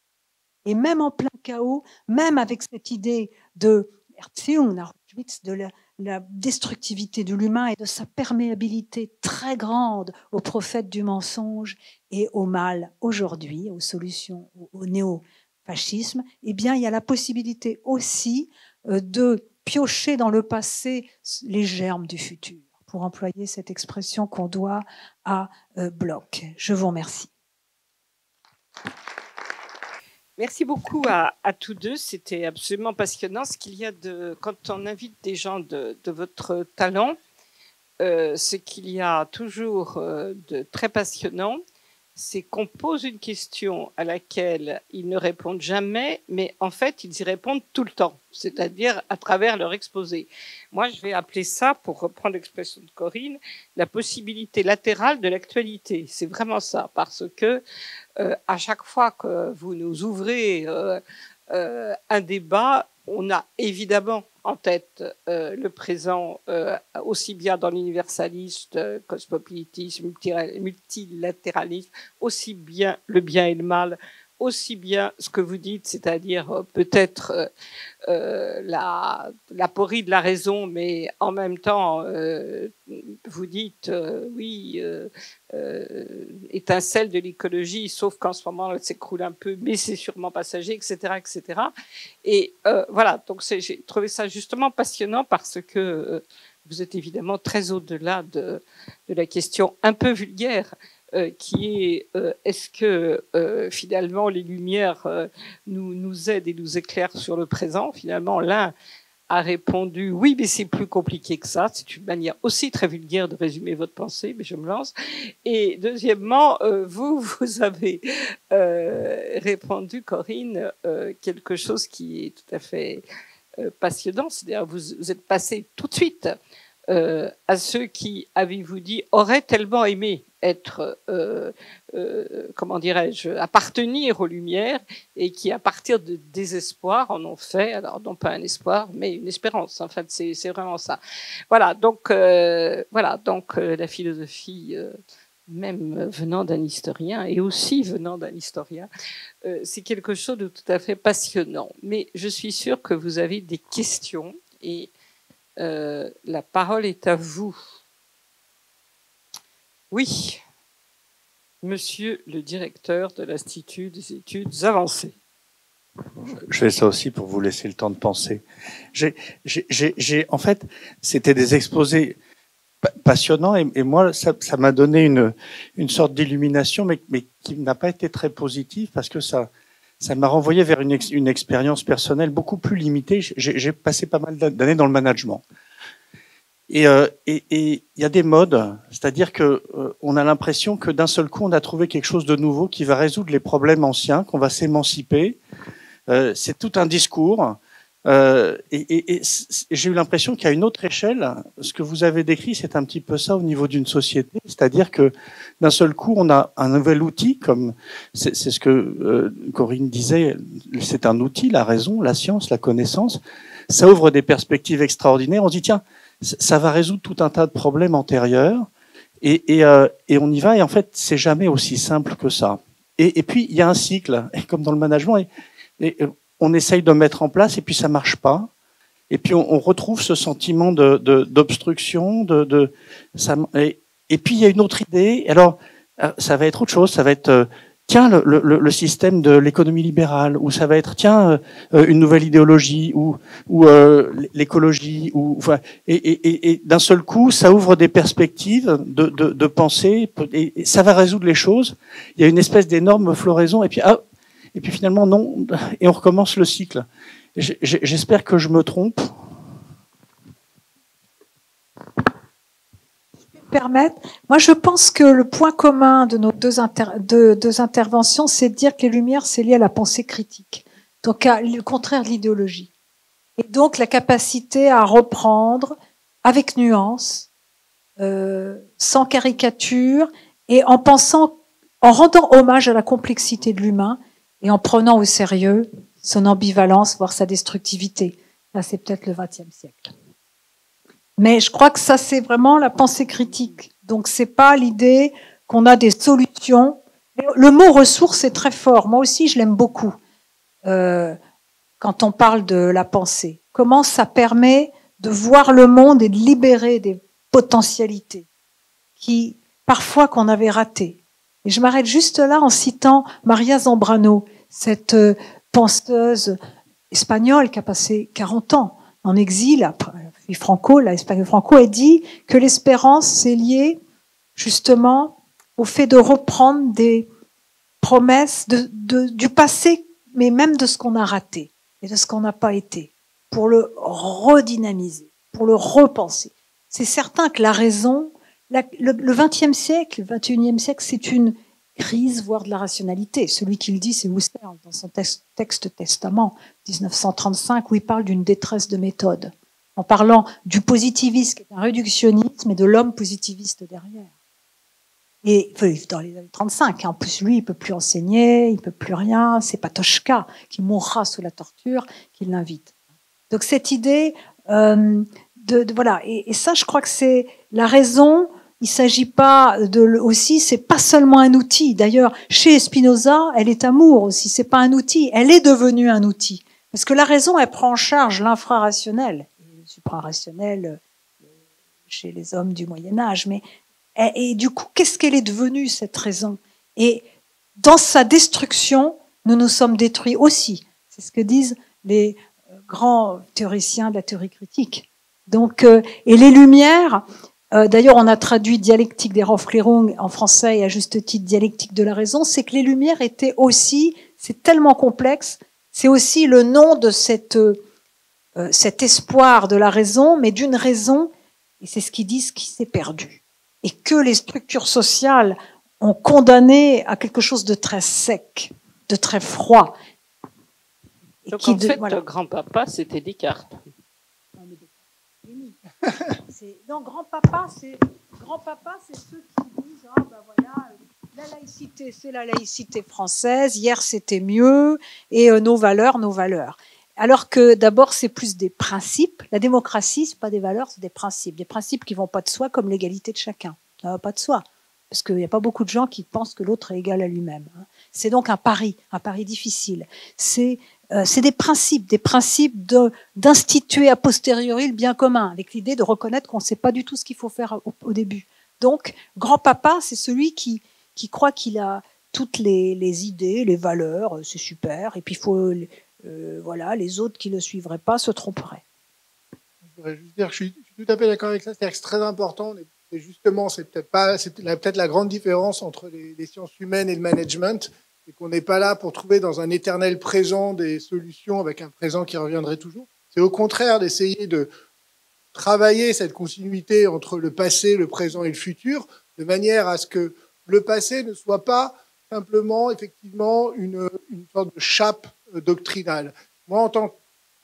D: Et même en plein chaos, même avec cette idée de Erziehung, de la destructivité de l'humain et de sa perméabilité très grande aux prophètes du mensonge et au mal aujourd'hui, aux solutions, au néo-fascisme, eh bien, il y a la possibilité aussi de piocher dans le passé les germes du futur, pour employer cette expression qu'on doit à Bloch. Je vous remercie.
B: Merci beaucoup à tous deux. C'était absolument passionnant. Ce qu'il y a quand on invite des gens de votre talent, ce qu'il y a toujours de très passionnant, c'est qu'on pose une question à laquelle ils ne répondent jamais, mais en fait, ils y répondent tout le temps, c'est-à-dire à travers leur exposé. Moi, je vais appeler ça, pour reprendre l'expression de Corinne, la possibilité latérale de l'actualité. C'est vraiment ça, parce que à chaque fois que vous nous ouvrez un débat, on a évidemment en tête le présent, aussi bien dans l'universaliste, cosmopolitisme, multilatéralisme, aussi bien le bien et le mal, aussi bien ce que vous dites, c'est-à-dire peut-être l'aporie de la raison, mais en même temps, vous dites, oui, étincelle de l'écologie, sauf qu'en ce moment, elle s'écroule un peu, mais c'est sûrement passager, etc., etc. Et voilà, donc j'ai trouvé ça justement passionnant parce que vous êtes évidemment très au-delà de la question un peu vulgaire qui est est-ce que finalement les lumières nous aident et nous éclairent sur le présent. Finalement, l'un a répondu oui, mais c'est plus compliqué que ça. C'est une manière aussi très vulgaire de résumer votre pensée, mais je me lance. Et deuxièmement, vous avez répondu, Corinne, quelque chose qui est tout à fait passionnant. C'est-à-dire vous êtes passé tout de suite à ceux qui, avez-vous dit, auraient tellement aimé être, comment dirais-je, appartenir aux Lumières et qui, à partir de désespoir, en ont fait, alors non pas un espoir, mais une espérance. En fait, c'est vraiment ça. Voilà, donc la philosophie, même venant d'un historien et aussi venant d'un historien, c'est quelque chose de tout à fait passionnant. Mais je suis sûre que vous avez des questions et la parole est à vous. Oui. Monsieur le directeur de l'Institut des études avancées.
A: Je fais ça aussi pour vous laisser le temps de penser. En fait, c'était des exposés passionnants et moi, ça m'a donné une sorte d'illumination, mais qui n'a pas été très positive parce que ça m'a renvoyé vers une expérience personnelle beaucoup plus limitée. J'ai passé pas mal d'années dans le management. Et il y a des modes, c'est-à-dire que on a l'impression que d'un seul coup, on a trouvé quelque chose de nouveau qui va résoudre les problèmes anciens, qu'on va s'émanciper. C'est tout un discours. Et j'ai eu l'impression qu'à une autre échelle, ce que vous avez décrit, c'est un petit peu ça au niveau d'une société. C'est-à-dire que d'un seul coup, on a un nouvel outil, comme c'est ce que Corinne disait, c'est un outil, la raison, la science, la connaissance. Ça ouvre des perspectives extraordinaires. On se dit, tiens, ça va résoudre tout un tas de problèmes antérieurs. Et on y va. Et en fait, c'est jamais aussi simple que ça. Et puis, il y a un cycle, comme dans le management. Et on essaye de mettre en place et puis ça marche pas. Et puis on retrouve ce sentiment d'obstruction, et puis il y a une autre idée. Alors ça va être autre chose. Ça va être tiens le système de l'économie libérale, ou ça va être tiens une nouvelle idéologie, ou l'écologie, ou enfin et d'un seul coup ça ouvre des perspectives de pensée et ça va résoudre les choses. Il y a une espèce d'énorme floraison et puis finalement, non, et on recommence le cycle. J'espère que je me trompe.
D: Permettre. Moi, je pense que le point commun de nos deux interventions, c'est de dire que les Lumières, c'est lié à la pensée critique. Donc, le contraire de l'idéologie. Et donc, la capacité à reprendre avec nuance, sans caricature, et en pensant, en rendant hommage à la complexité de l'humain, et en prenant au sérieux son ambivalence, voire sa destructivité. Là, c'est peut-être le XXe siècle. Mais je crois que ça, c'est vraiment la pensée critique. Donc, c'est pas l'idée qu'on a des solutions. Le mot ressource est très fort. Moi aussi, je l'aime beaucoup quand on parle de la pensée. Comment ça permet de voir le monde et de libérer des potentialités qui, parfois, qu'on avait ratées. Et je m'arrête juste là en citant Maria Zambrano, cette penseuse espagnole qui a passé 40 ans en exil, après Franco, l'Espagne Franco, a dit que l'espérance, c'est lié justement au fait de reprendre des promesses du passé, mais même de ce qu'on a raté et de ce qu'on n'a pas été, pour le redynamiser, pour le repenser. C'est certain que la raison, le XXe siècle, le XXIe siècle, c'est une crise, voire de la rationalité. Celui qui le dit, c'est Husserl, dans son texte Testament, 1935, où il parle d'une détresse de méthode, en parlant du positivisme, qui est un réductionnisme, et de l'homme positiviste derrière. Et dans les années 35, en plus, lui, il peut plus enseigner, il peut plus rien. C'est Patochka, qui mourra sous la torture, qui l'invite. Donc cette idée voilà. Et ça, je crois que c'est la raison. Il s'agit pas aussi, c'est pas seulement un outil. D'ailleurs, chez Spinoza, elle est amour aussi. C'est pas un outil, elle est devenue un outil. Parce que la raison, elle prend en charge l'infrarationnel, le suprarationnel chez les hommes du Moyen Âge. Et du coup, qu'est-ce qu'elle est devenue, cette raison? Et dans sa destruction, nous nous sommes détruits aussi. C'est ce que disent les grands théoriciens de la théorie critique. Donc, et les Lumières. D'ailleurs, on a traduit Dialectique d'Eraufklärung en français et à juste titre Dialectique de la raison, c'est que les Lumières étaient aussi, c'est tellement complexe, c'est aussi le nom de cet espoir de la raison, mais d'une raison, et c'est ce qu'ils disent, qui s'est perdu. Et que les structures sociales ont condamné à quelque chose de très sec, de très froid.
B: Donc en fait, voilà. Grand-papa, c'était Descartes.
D: Donc grand-papa, c'est ceux qui disent voilà, la laïcité, c'est la laïcité française. Hier, c'était mieux, et nos valeurs. Alors que d'abord, c'est plus des principes. La démocratie, c'est pas des valeurs, c'est des principes qui vont pas de soi, comme l'égalité de chacun. Ça va pas de soi, parce qu'il n'y a pas beaucoup de gens qui pensent que l'autre est égal à lui-même. C'est donc un pari difficile. C'est des principes d'instituer a posteriori le bien commun, avec l'idée de reconnaître qu'on ne sait pas du tout ce qu'il faut faire au début. Donc, grand-papa, c'est celui qui qui croit qu'il a toutes les idées, les valeurs, c'est super, et puis il faut, voilà, les autres qui ne le suivraient pas se tromperaient.
C: Je voudrais juste dire que je suis tout à fait d'accord avec ça, c'est-à-dire que c'est très important, et justement, c'est peut-être la grande différence entre les sciences humaines et le management, c'est qu'on n'est pas là pour trouver dans un éternel présent des solutions avec un présent qui reviendrait toujours. C'est au contraire d'essayer de travailler cette continuité entre le passé, le présent et le futur, de manière à ce que le passé ne soit pas simplement, effectivement, une sorte de chape doctrinale. Moi, en tant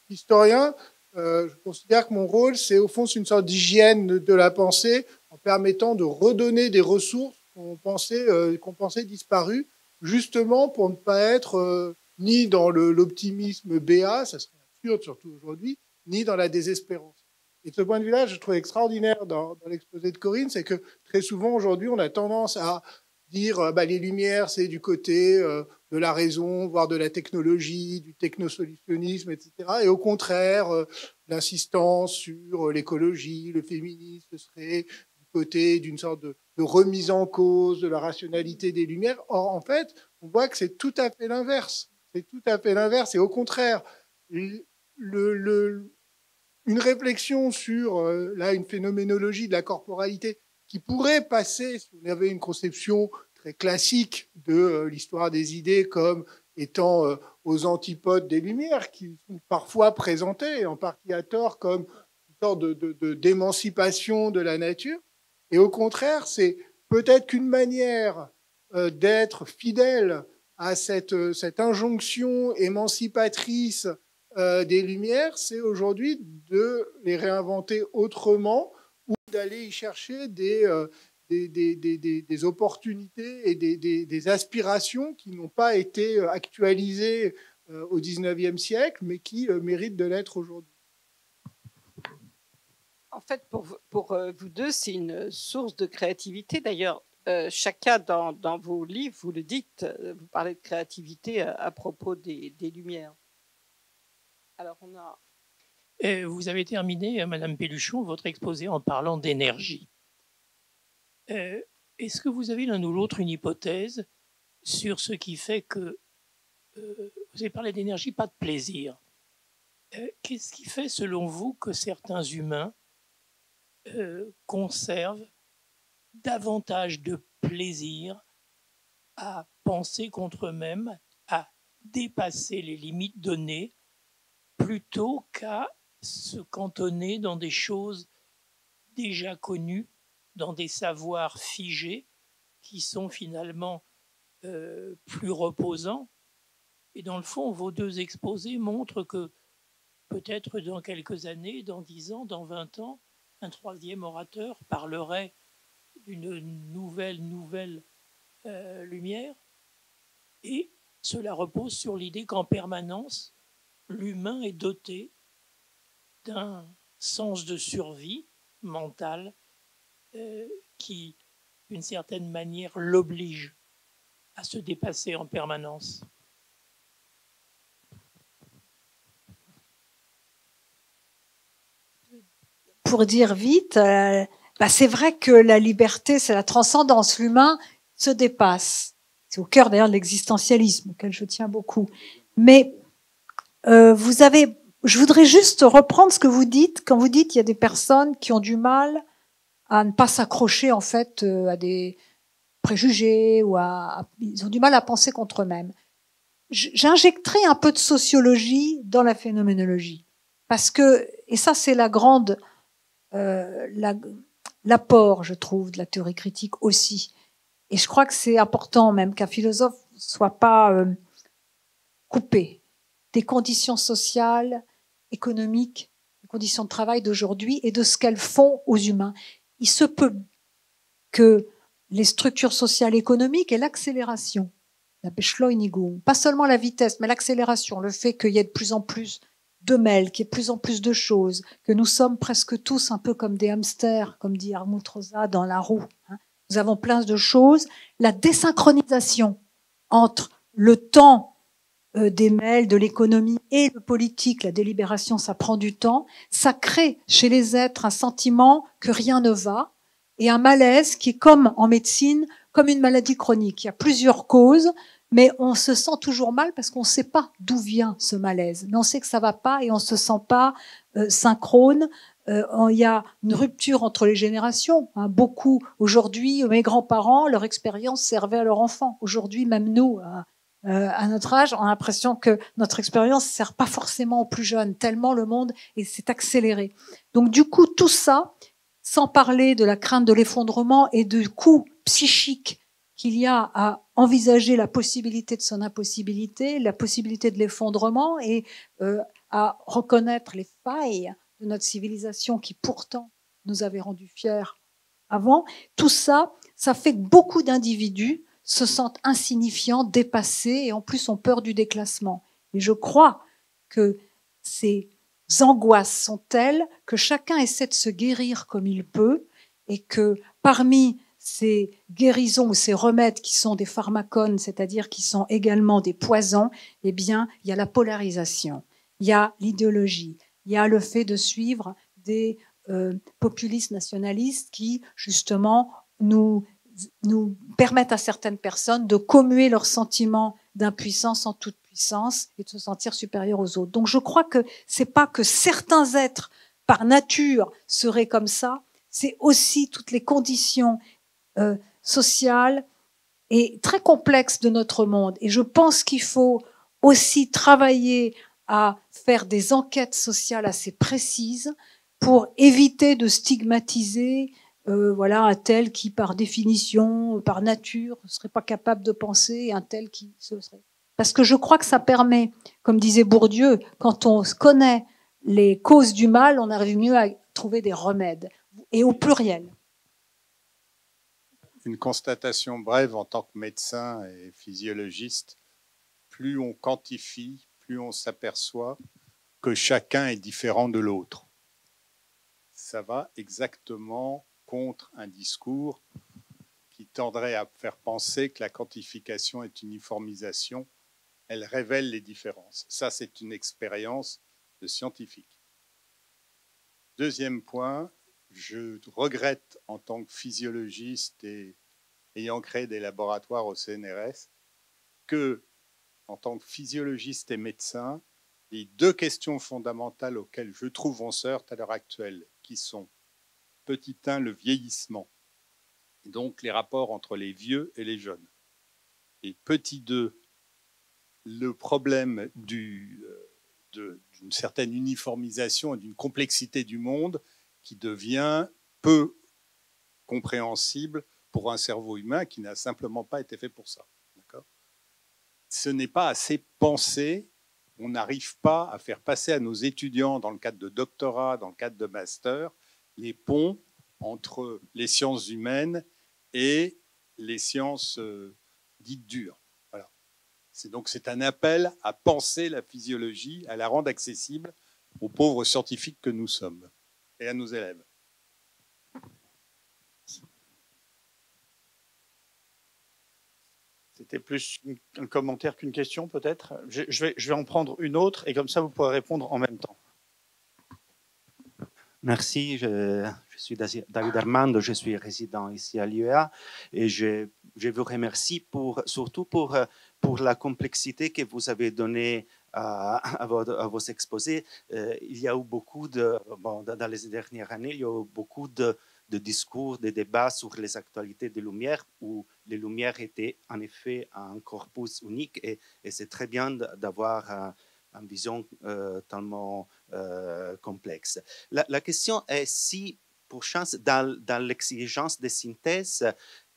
C: qu'historien, je considère que mon rôle, c'est au fond une sorte d'hygiène de la pensée, en permettant de redonner des ressources qu'on pensait disparues, justement pour ne pas être ni dans l'optimisme béat, ça serait absurde surtout aujourd'hui, ni dans la désespérance. Et de ce point de vue-là, je trouve extraordinaire dans l'exposé de Corinne, c'est que très souvent aujourd'hui, on a tendance à dire les Lumières, c'est du côté de la raison, voire de la technologie, du technosolutionnisme, etc. Et au contraire, l'insistance sur l'écologie, le féminisme, ce serait du côté d'une sorte de remise en cause de la rationalité des Lumières. Or, en fait, on voit que c'est tout à fait l'inverse. C'est tout à fait l'inverse. Et au contraire, une réflexion sur une phénoménologie de la corporalité qui pourrait passer, si on avait une conception très classique de l'histoire des idées comme étant aux antipodes des Lumières, qui sont parfois présentées, en partie à tort, comme une sorte d'émancipation de la nature. Et au contraire, c'est peut-être qu'une manière d'être fidèle à cette injonction émancipatrice des Lumières, c'est aujourd'hui de les réinventer autrement ou d'aller y chercher des opportunités et des aspirations qui n'ont pas été actualisées au XIXe siècle, mais qui méritent de l'être aujourd'hui.
B: En fait, pour vous deux, c'est une source de créativité. D'ailleurs, chacun dans vos livres, vous le dites, vous parlez de créativité à propos des Lumières. Alors,
E: vous avez terminé, Madame Pelluchon, votre exposé en parlant d'énergie. Est-ce que vous avez l'un ou l'autre une hypothèse sur ce qui fait que vous avez parlé d'énergie, pas de plaisir. Qu'est-ce qui fait, selon vous, que certains humains conservent davantage de plaisir à penser contre eux-mêmes, à dépasser les limites données, plutôt qu'à se cantonner dans des choses déjà connues, dans des savoirs figés qui sont finalement plus reposants. Et dans le fond, vos deux exposés montrent que peut-être dans quelques années, dans 10 ans, dans 20 ans, un troisième orateur parlerait d'une nouvelle lumière. Et cela repose sur l'idée qu'en permanence, l'humain est doté d'un sens de survie mentale qui, d'une certaine manière, l'oblige à se dépasser en permanence.
D: Pour dire vite, c'est vrai que la liberté, c'est la transcendance. L'humain se dépasse. C'est au cœur d'ailleurs de l'existentialisme, auquel je tiens beaucoup. Mais je voudrais juste reprendre ce que vous dites. Quand vous dites qu'il y a des personnes qui ont du mal à ne pas s'accrocher en fait à des préjugés ou ils ont du mal à penser contre eux-mêmes. J'injecterai un peu de sociologie dans la phénoménologie parce que, et ça c'est la grande l'apport, je trouve, de la théorie critique aussi. Et je crois que c'est important même qu'un philosophe soit pas coupé des conditions sociales, économiques, des conditions de travail d'aujourd'hui et de ce qu'elles font aux humains. Il se peut que les structures sociales et économiques et l'accélération, la Beschleunigung, pas seulement la vitesse, mais l'accélération, le fait qu'il y ait de plus en plus de mails, qu'il y ait de plus en plus de choses, que nous sommes presque tous un peu comme des hamsters, comme dit Hartmut Rosa, dans la roue. Nous avons plein de choses. La désynchronisation entre le temps des mails, de l'économie et le politique, la délibération, ça prend du temps. Ça crée chez les êtres un sentiment que rien ne va et un malaise qui est comme en médecine, comme une maladie chronique. Il y a plusieurs causes, mais on se sent toujours mal parce qu'on ne sait pas d'où vient ce malaise. Mais on sait que ça ne va pas et on ne se sent pas synchrone. Il y a une rupture entre les générations. Beaucoup, aujourd'hui, mes grands-parents, leur expérience servait à leurs enfants. Aujourd'hui, même nous, à notre âge, on a l'impression que notre expérience ne sert pas forcément aux plus jeunes, tellement le monde s'est accéléré. Donc du coup, tout ça, sans parler de la crainte de l'effondrement et du coût psychique qu'il y a à envisager la possibilité de son impossibilité, la possibilité de l'effondrement et à reconnaître les failles de notre civilisation qui pourtant nous avait rendus fiers avant, tout ça, ça fait que beaucoup d'individus se sentent insignifiants, dépassés et en plus ont peur du déclassement. Et je crois que ces angoisses sont telles que chacun essaie de se guérir comme il peut et que parmi ces guérisons ou ces remèdes qui sont des pharmacones, c'est-à-dire qui sont également des poisons, eh bien, il y a la polarisation, il y a l'idéologie, il y a le fait de suivre des populistes nationalistes qui, justement, nous permettent à certaines personnes de commuer leur sentiment d'impuissance en toute puissance et de se sentir supérieur aux autres. Donc je crois que c'est pas que certains êtres par nature seraient comme ça, c'est aussi toutes les conditions sociales et très complexes de notre monde. Et je pense qu'il faut aussi travailler à faire des enquêtes sociales assez précises pour éviter de stigmatiser un tel qui, par définition, par nature, ne serait pas capable de penser, et un tel qui se serait. Parce que je crois que ça permet, comme disait Bourdieu, quand on connaît les causes du mal, on arrive mieux à trouver des remèdes, et au pluriel.
F: Une constatation brève en tant que médecin et physiologiste, plus on quantifie, plus on s'aperçoit que chacun est différent de l'autre. Ça va exactement contre un discours qui tendrait à faire penser que la quantification est uniformisation. Elle révèle les différences. Ça, c'est une expérience de scientifique. Deuxième point, je regrette en tant que physiologiste et ayant créé des laboratoires au CNRS que, en tant que physiologiste et médecin, les deux questions fondamentales auxquelles je trouve on se heurte à l'heure actuelle, qui sont petit 1, le vieillissement, et donc les rapports entre les vieux et les jeunes. Et petit 2, le problème d'une certaine uniformisation et d'une complexité du monde qui devient peu compréhensible pour un cerveau humain qui n'a simplement pas été fait pour ça. D'accord ? Ce n'est pas assez pensé. On n'arrive pas à faire passer à nos étudiants, dans le cadre de doctorat, dans le cadre de master, les ponts entre les sciences humaines et les sciences dites dures. Voilà. C'est un appel à penser la physiologie, à la rendre accessible aux pauvres scientifiques que nous sommes et à nos élèves.
A: C'était plus un commentaire qu'une question, peut-être. Je vais en prendre une autre, et comme ça, vous pourrez répondre en même temps.
G: Merci, je suis David Armando, je suis résident ici à l'UEA, et je vous remercie surtout pour la complexité que vous avez donnée à vos exposés. Il y a eu beaucoup dans les dernières années, il y a eu beaucoup de discours, de débats sur les actualités des Lumières, où les Lumières étaient en effet un corpus unique, et c'est très bien d'avoir une vision tellement complexe. La question est si, pour chance, dans l'exigence de synthèse,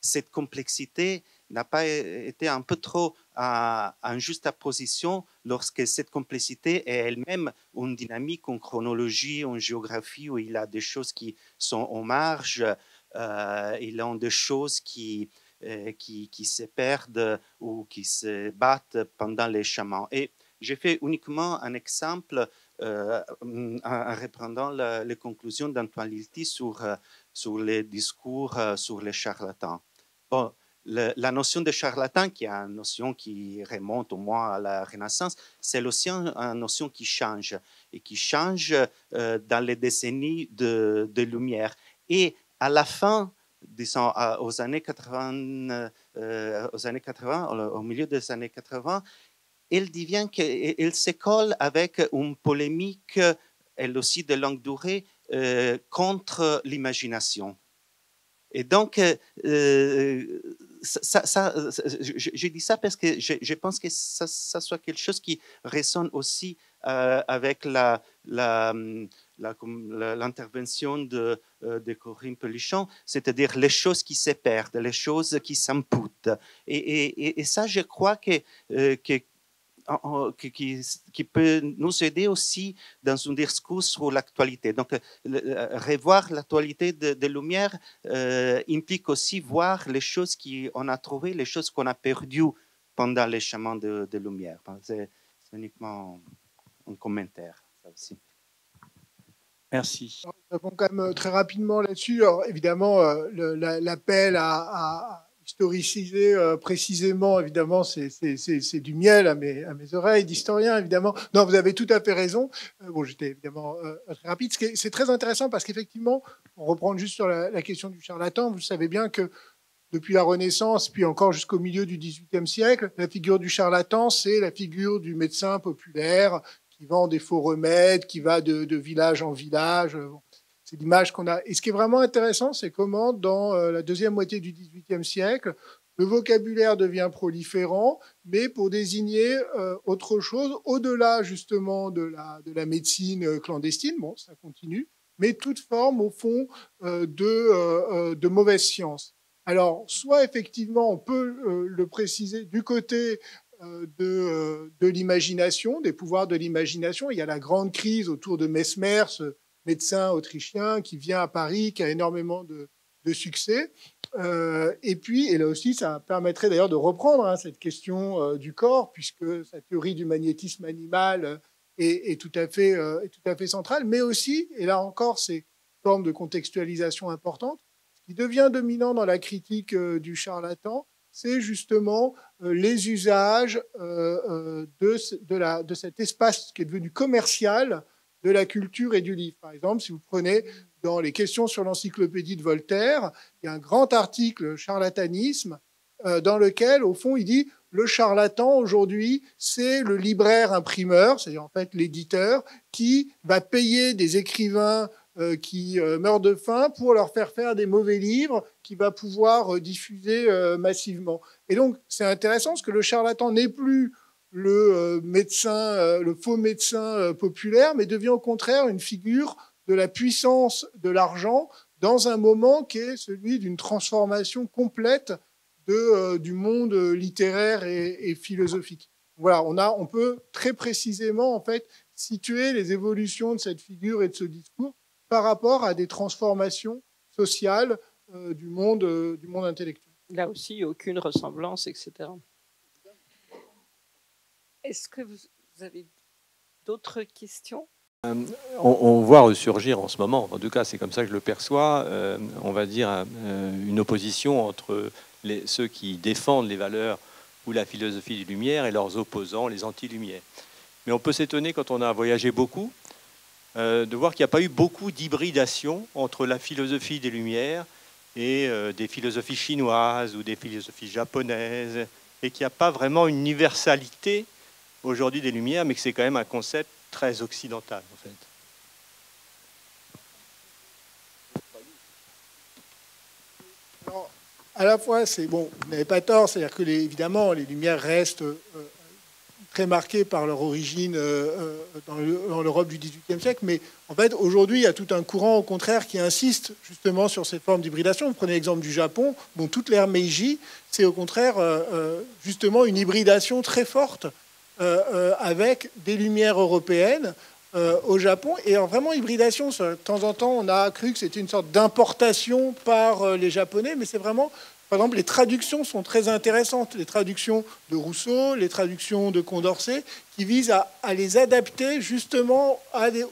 G: cette complexité n'a pas été un peu trop en juxtaposition lorsque cette complexité est elle-même une dynamique, une chronologie, une géographie où il y a des choses qui sont en marge, il y a des choses qui se perdent ou qui se battent pendant les chemins. Et j'ai fait uniquement un exemple en reprenant les conclusions d'Antoine Lilti sur les discours sur les charlatans. Bon, la notion de charlatan, qui est une notion qui remonte au moins à la Renaissance, c'est aussi une notion qui change, et qui change dans les décennies de Lumière. Et à la fin disons, aux années 80, au milieu des années 80, il devient qu'il se colle avec une polémique, elle aussi de longue durée, contre l'imagination. Et donc, je dis ça parce que je pense que ça soit quelque chose qui résonne aussi avec l'intervention de Corinne Pellichon, c'est-à-dire les choses qui se perdent, les choses qui s'amputent. Et ça, je crois qui peut nous aider aussi dans un discours sur l'actualité. Donc, revoir l'actualité de Lumière implique aussi voir les choses qu'on a trouvées, les choses qu'on a perdues pendant les chemins de Lumière. C'est uniquement un commentaire, ça aussi.
A: Merci.
C: Je réponds quand même très rapidement là-dessus. Alors, évidemment, l'appel à historiciser précisément, évidemment, c'est du miel à mes oreilles d'historien, évidemment. Non, vous avez tout à fait raison. Bon, j'étais évidemment très rapide. C'est très intéressant parce qu'effectivement, on reprend juste sur la question du charlatan. Vous savez bien que depuis la Renaissance, puis encore jusqu'au milieu du XVIIIe siècle, la figure du charlatan, c'est la figure du médecin populaire qui vend des faux remèdes, qui va de village en village. C'est l'image qu'on a. Et ce qui est vraiment intéressant, c'est comment, dans la deuxième moitié du XVIIIe siècle, le vocabulaire devient proliférant, mais pour désigner autre chose, au-delà justement de la médecine clandestine, bon, ça continue, mais toute forme, au fond, de mauvaise science. Alors, soit effectivement, on peut le préciser du côté de l'imagination, des pouvoirs de l'imagination. Il y a la grande crise autour de Mesmer, ce médecin autrichien qui vient à Paris, qui a énormément de succès. Et puis, et là aussi, ça permettrait d'ailleurs de reprendre cette question du corps, puisque sa théorie du magnétisme animal est tout à fait centrale, mais aussi, et là encore, c'est une forme de contextualisation importante, ce qui devient dominant dans la critique du charlatan, c'est justement les usages de cet espace qui est devenu commercial de la culture et du livre. Par exemple, si vous prenez dans les questions sur l'encyclopédie de Voltaire, il y a un grand article charlatanisme dans lequel, au fond, il dit le charlatan aujourd'hui, c'est le libraire imprimeur, c'est-à-dire en fait l'éditeur, qui va payer des écrivains qui meurent de faim pour leur faire des mauvais livres qu'il va pouvoir diffuser massivement. Et donc, c'est intéressant parce que le charlatan n'est plus le médecin, le faux médecin populaire, mais devient au contraire une figure de la puissance de l'argent dans un moment qui est celui d'une transformation complète du monde littéraire et philosophique. Voilà, on peut très précisément en fait situer les évolutions de cette figure et de ce discours par rapport à des transformations sociales du monde intellectuel.
B: Là aussi, aucune ressemblance, etc. Est-ce que vous avez d'autres questions ?
H: On voit ressurgir en ce moment, en tout cas c'est comme ça que je le perçois, on va dire une opposition entre ceux qui défendent les valeurs ou la philosophie des Lumières et leurs opposants, les anti-Lumières. Mais on peut s'étonner quand on a voyagé beaucoup, de voir qu'il n'y a pas eu beaucoup d'hybridation entre la philosophie des Lumières et des philosophies chinoises ou des philosophies japonaises, et qu'il n'y a pas vraiment une universalité aujourd'hui des Lumières, mais que c'est quand même un concept très occidental, en fait.
C: Alors, à la fois, c'est bon, vous n'avez pas tort, c'est-à-dire que évidemment, les Lumières restent très marquées par leur origine dans l'Europe du XVIIIe siècle, mais en fait, aujourd'hui, il y a tout un courant, au contraire, qui insiste justement sur ces formes d'hybridation. Vous prenez l'exemple du Japon, bon, toute l'ère Meiji, c'est au contraire justement une hybridation très forte avec des Lumières européennes au Japon. Et en vraiment hybridation, de temps en temps, on a cru que c'était une sorte d'importation par les Japonais, mais c'est vraiment... Par exemple, les traductions sont très intéressantes. Les traductions de Rousseau, les traductions de Condorcet, qui visent à les adapter justement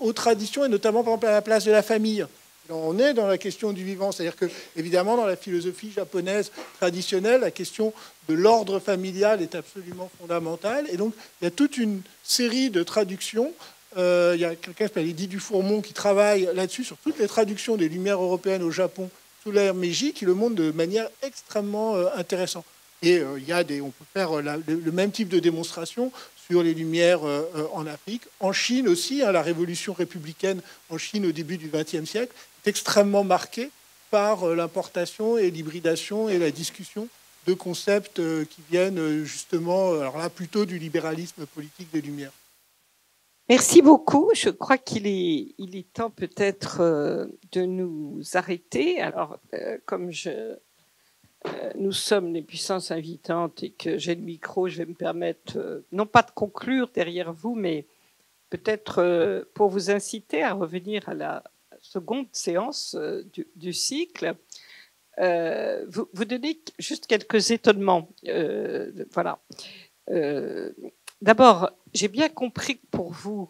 C: aux traditions, et notamment, par exemple, à la place de la famille. Alors, on est dans la question du vivant. C'est-à-dire que, évidemment, dans la philosophie japonaise traditionnelle, la question de l'ordre familial est absolument fondamentale. Et donc, il y a toute une série de traductions. Il y a quelqu'un qui s'appelle Edith Dufourmont qui travaille là-dessus, sur toutes les traductions des Lumières européennes au Japon, sous l'ère Meiji qui le montre de manière extrêmement intéressante. Et on peut faire le même type de démonstration sur les Lumières en Afrique. En Chine aussi, la révolution républicaine en Chine au début du XXe siècle est extrêmement marquée par l'importation et l'hybridation et la discussion de concepts qui viennent justement, alors là, plutôt du libéralisme politique des Lumières.
B: Merci beaucoup. Je crois qu'il est temps peut-être de nous arrêter. Alors, comme nous sommes les puissances invitantes et que j'ai le micro, je vais me permettre, non pas de conclure derrière vous, mais peut-être pour vous inciter à revenir à la seconde séance du cycle, vous donnez juste quelques étonnements. Voilà. D'abord, j'ai bien compris que pour vous,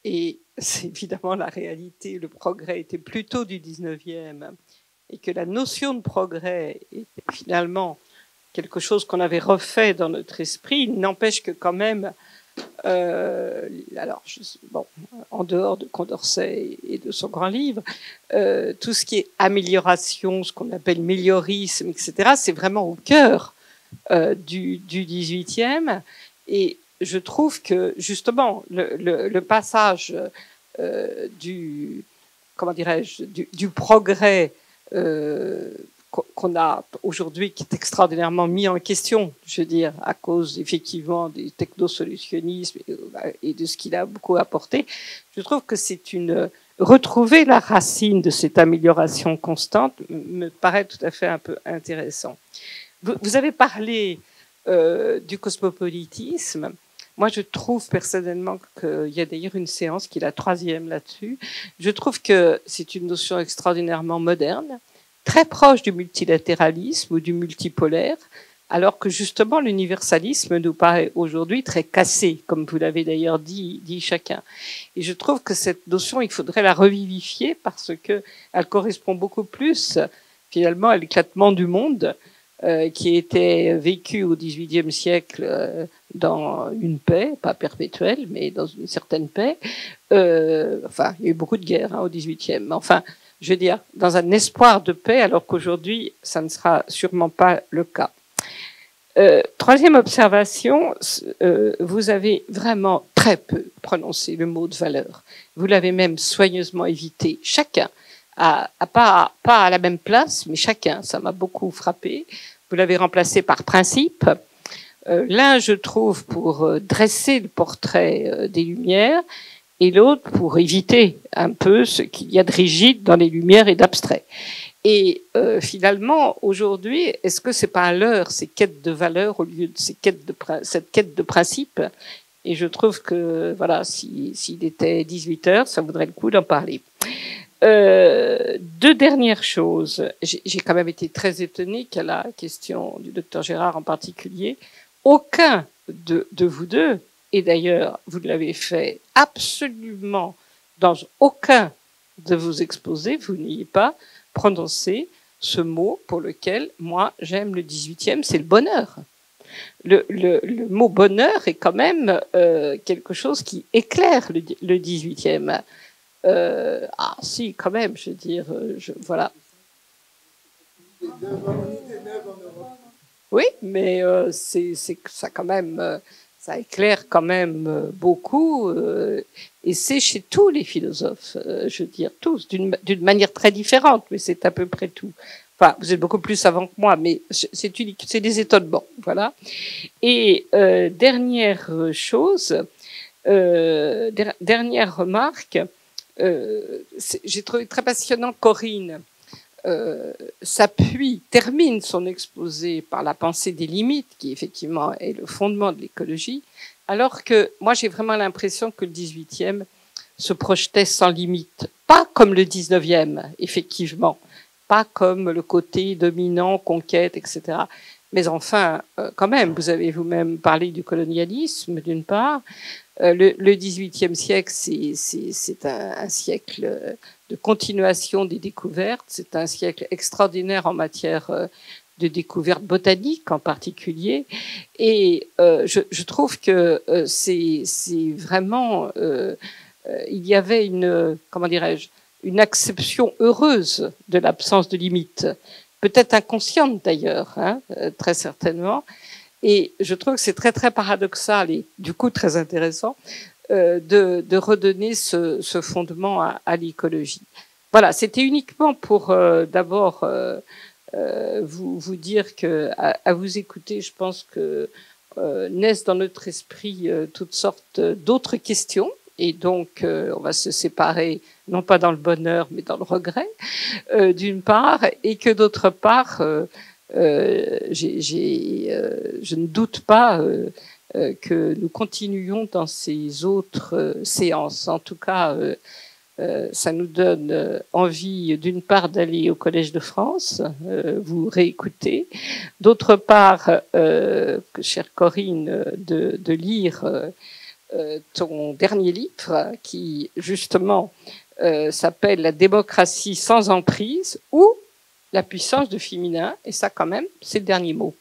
B: et c'est évidemment la réalité, le progrès était plutôt du 19e, et que la notion de progrès était finalement quelque chose qu'on avait refait dans notre esprit. Il n'empêche que quand même, en dehors de Condorcet et de son grand livre, tout ce qui est amélioration, ce qu'on appelle méliorisme, etc., c'est vraiment au cœur du 18e. Et je trouve que justement le passage du progrès qu'on a aujourd'hui, qui est extraordinairement mis en question, je veux dire, à cause effectivement du technosolutionnisme et de ce qu'il a beaucoup apporté, je trouve que retrouver la racine de cette amélioration constante me paraît tout à fait un peu intéressant. Vous avez parlé du cosmopolitisme. Moi, je trouve personnellement qu'il y a d'ailleurs une séance qui est la 3e là-dessus. Je trouve que c'est une notion extraordinairement moderne, très proche du multilatéralisme ou du multipolaire, alors que justement l'universalisme nous paraît aujourd'hui très cassé, comme vous l'avez d'ailleurs dit chacun. Et je trouve que cette notion, il faudrait la revivifier parce que elle correspond beaucoup plus finalement à l'éclatement du monde qui était vécu au XVIIIe siècle dans une paix, pas perpétuelle, mais dans une certaine paix. Enfin, il y a eu beaucoup de guerres au XVIIIe, mais enfin, je veux dire, dans un espoir de paix, alors qu'aujourd'hui, ça ne sera sûrement pas le cas. Troisième observation, vous avez vraiment très peu prononcé le mot de valeur. Vous l'avez même soigneusement évité, chacun. Pas à la même place, mais chacun, ça m'a beaucoup frappé. Vous l'avez remplacé par principe. L'un, je trouve, pour dresser le portrait des Lumières, et l'autre pour éviter un peu ce qu'il y a de rigide dans les Lumières et d'abstrait. Et finalement, aujourd'hui, est-ce que c'est pas à l'heure ces quêtes de valeur au lieu de cette quête de principe? Et je trouve que, voilà, s'il était 18 heures, ça vaudrait le coup d'en parler. Deux dernières choses. J'ai quand même été très étonnée qu'à la question du docteur Gérard en particulier, aucun de vous deux, et d'ailleurs vous l'avez fait absolument dans aucun de vos exposés, vous n'ayez pas prononcé ce mot pour lequel moi j'aime le 18e, c'est le bonheur. Le mot bonheur est quand même quelque chose qui éclaire le 18e. Si, quand même, je veux dire, voilà. Oui, mais c'est ça quand même, ça éclaire quand même beaucoup, et c'est chez tous les philosophes, je veux dire tous, d'une manière très différente, mais c'est à peu près tout. Enfin, vous êtes beaucoup plus savant que moi, mais c'est unique, c'est des étonnements, voilà. Et dernière chose, dernière remarque. J'ai trouvé très passionnant Corinne termine son exposé par la pensée des limites, qui effectivement est le fondement de l'écologie, alors que moi j'ai vraiment l'impression que le 18e se projetait sans limite, pas comme le 19e, effectivement, pas comme le côté dominant, conquête, etc. Mais enfin, quand même, vous avez vous-même parlé du colonialisme, d'une part. Le XVIIIe siècle, c'est un siècle de continuation des découvertes. C'est un siècle extraordinaire en matière de découvertes botaniques en particulier. Et je trouve que c'est vraiment... il y avait comment dirais-je, une acception heureuse de l'absence de limite, peut-être inconsciente d'ailleurs, hein, très certainement. Et je trouve que c'est très très paradoxal et du coup très intéressant de redonner ce fondement à l'écologie. Voilà, c'était uniquement pour d'abord vous dire que à vous écouter, je pense que naissent dans notre esprit toutes sortes d'autres questions. Et donc, on va se séparer, non pas dans le bonheur, mais dans le regret, d'une part, et que d'autre part, je ne doute pas que nous continuions dans ces autres séances. En tout cas, ça nous donne envie, d'une part, d'aller au Collège de France, vous réécouter, d'autre part, chère Corinne, de lire ton dernier livre qui, justement, s'appelle « La démocratie sans emprise » ou « La puissance du féminin », et ça, quand même, c'est le dernier mot.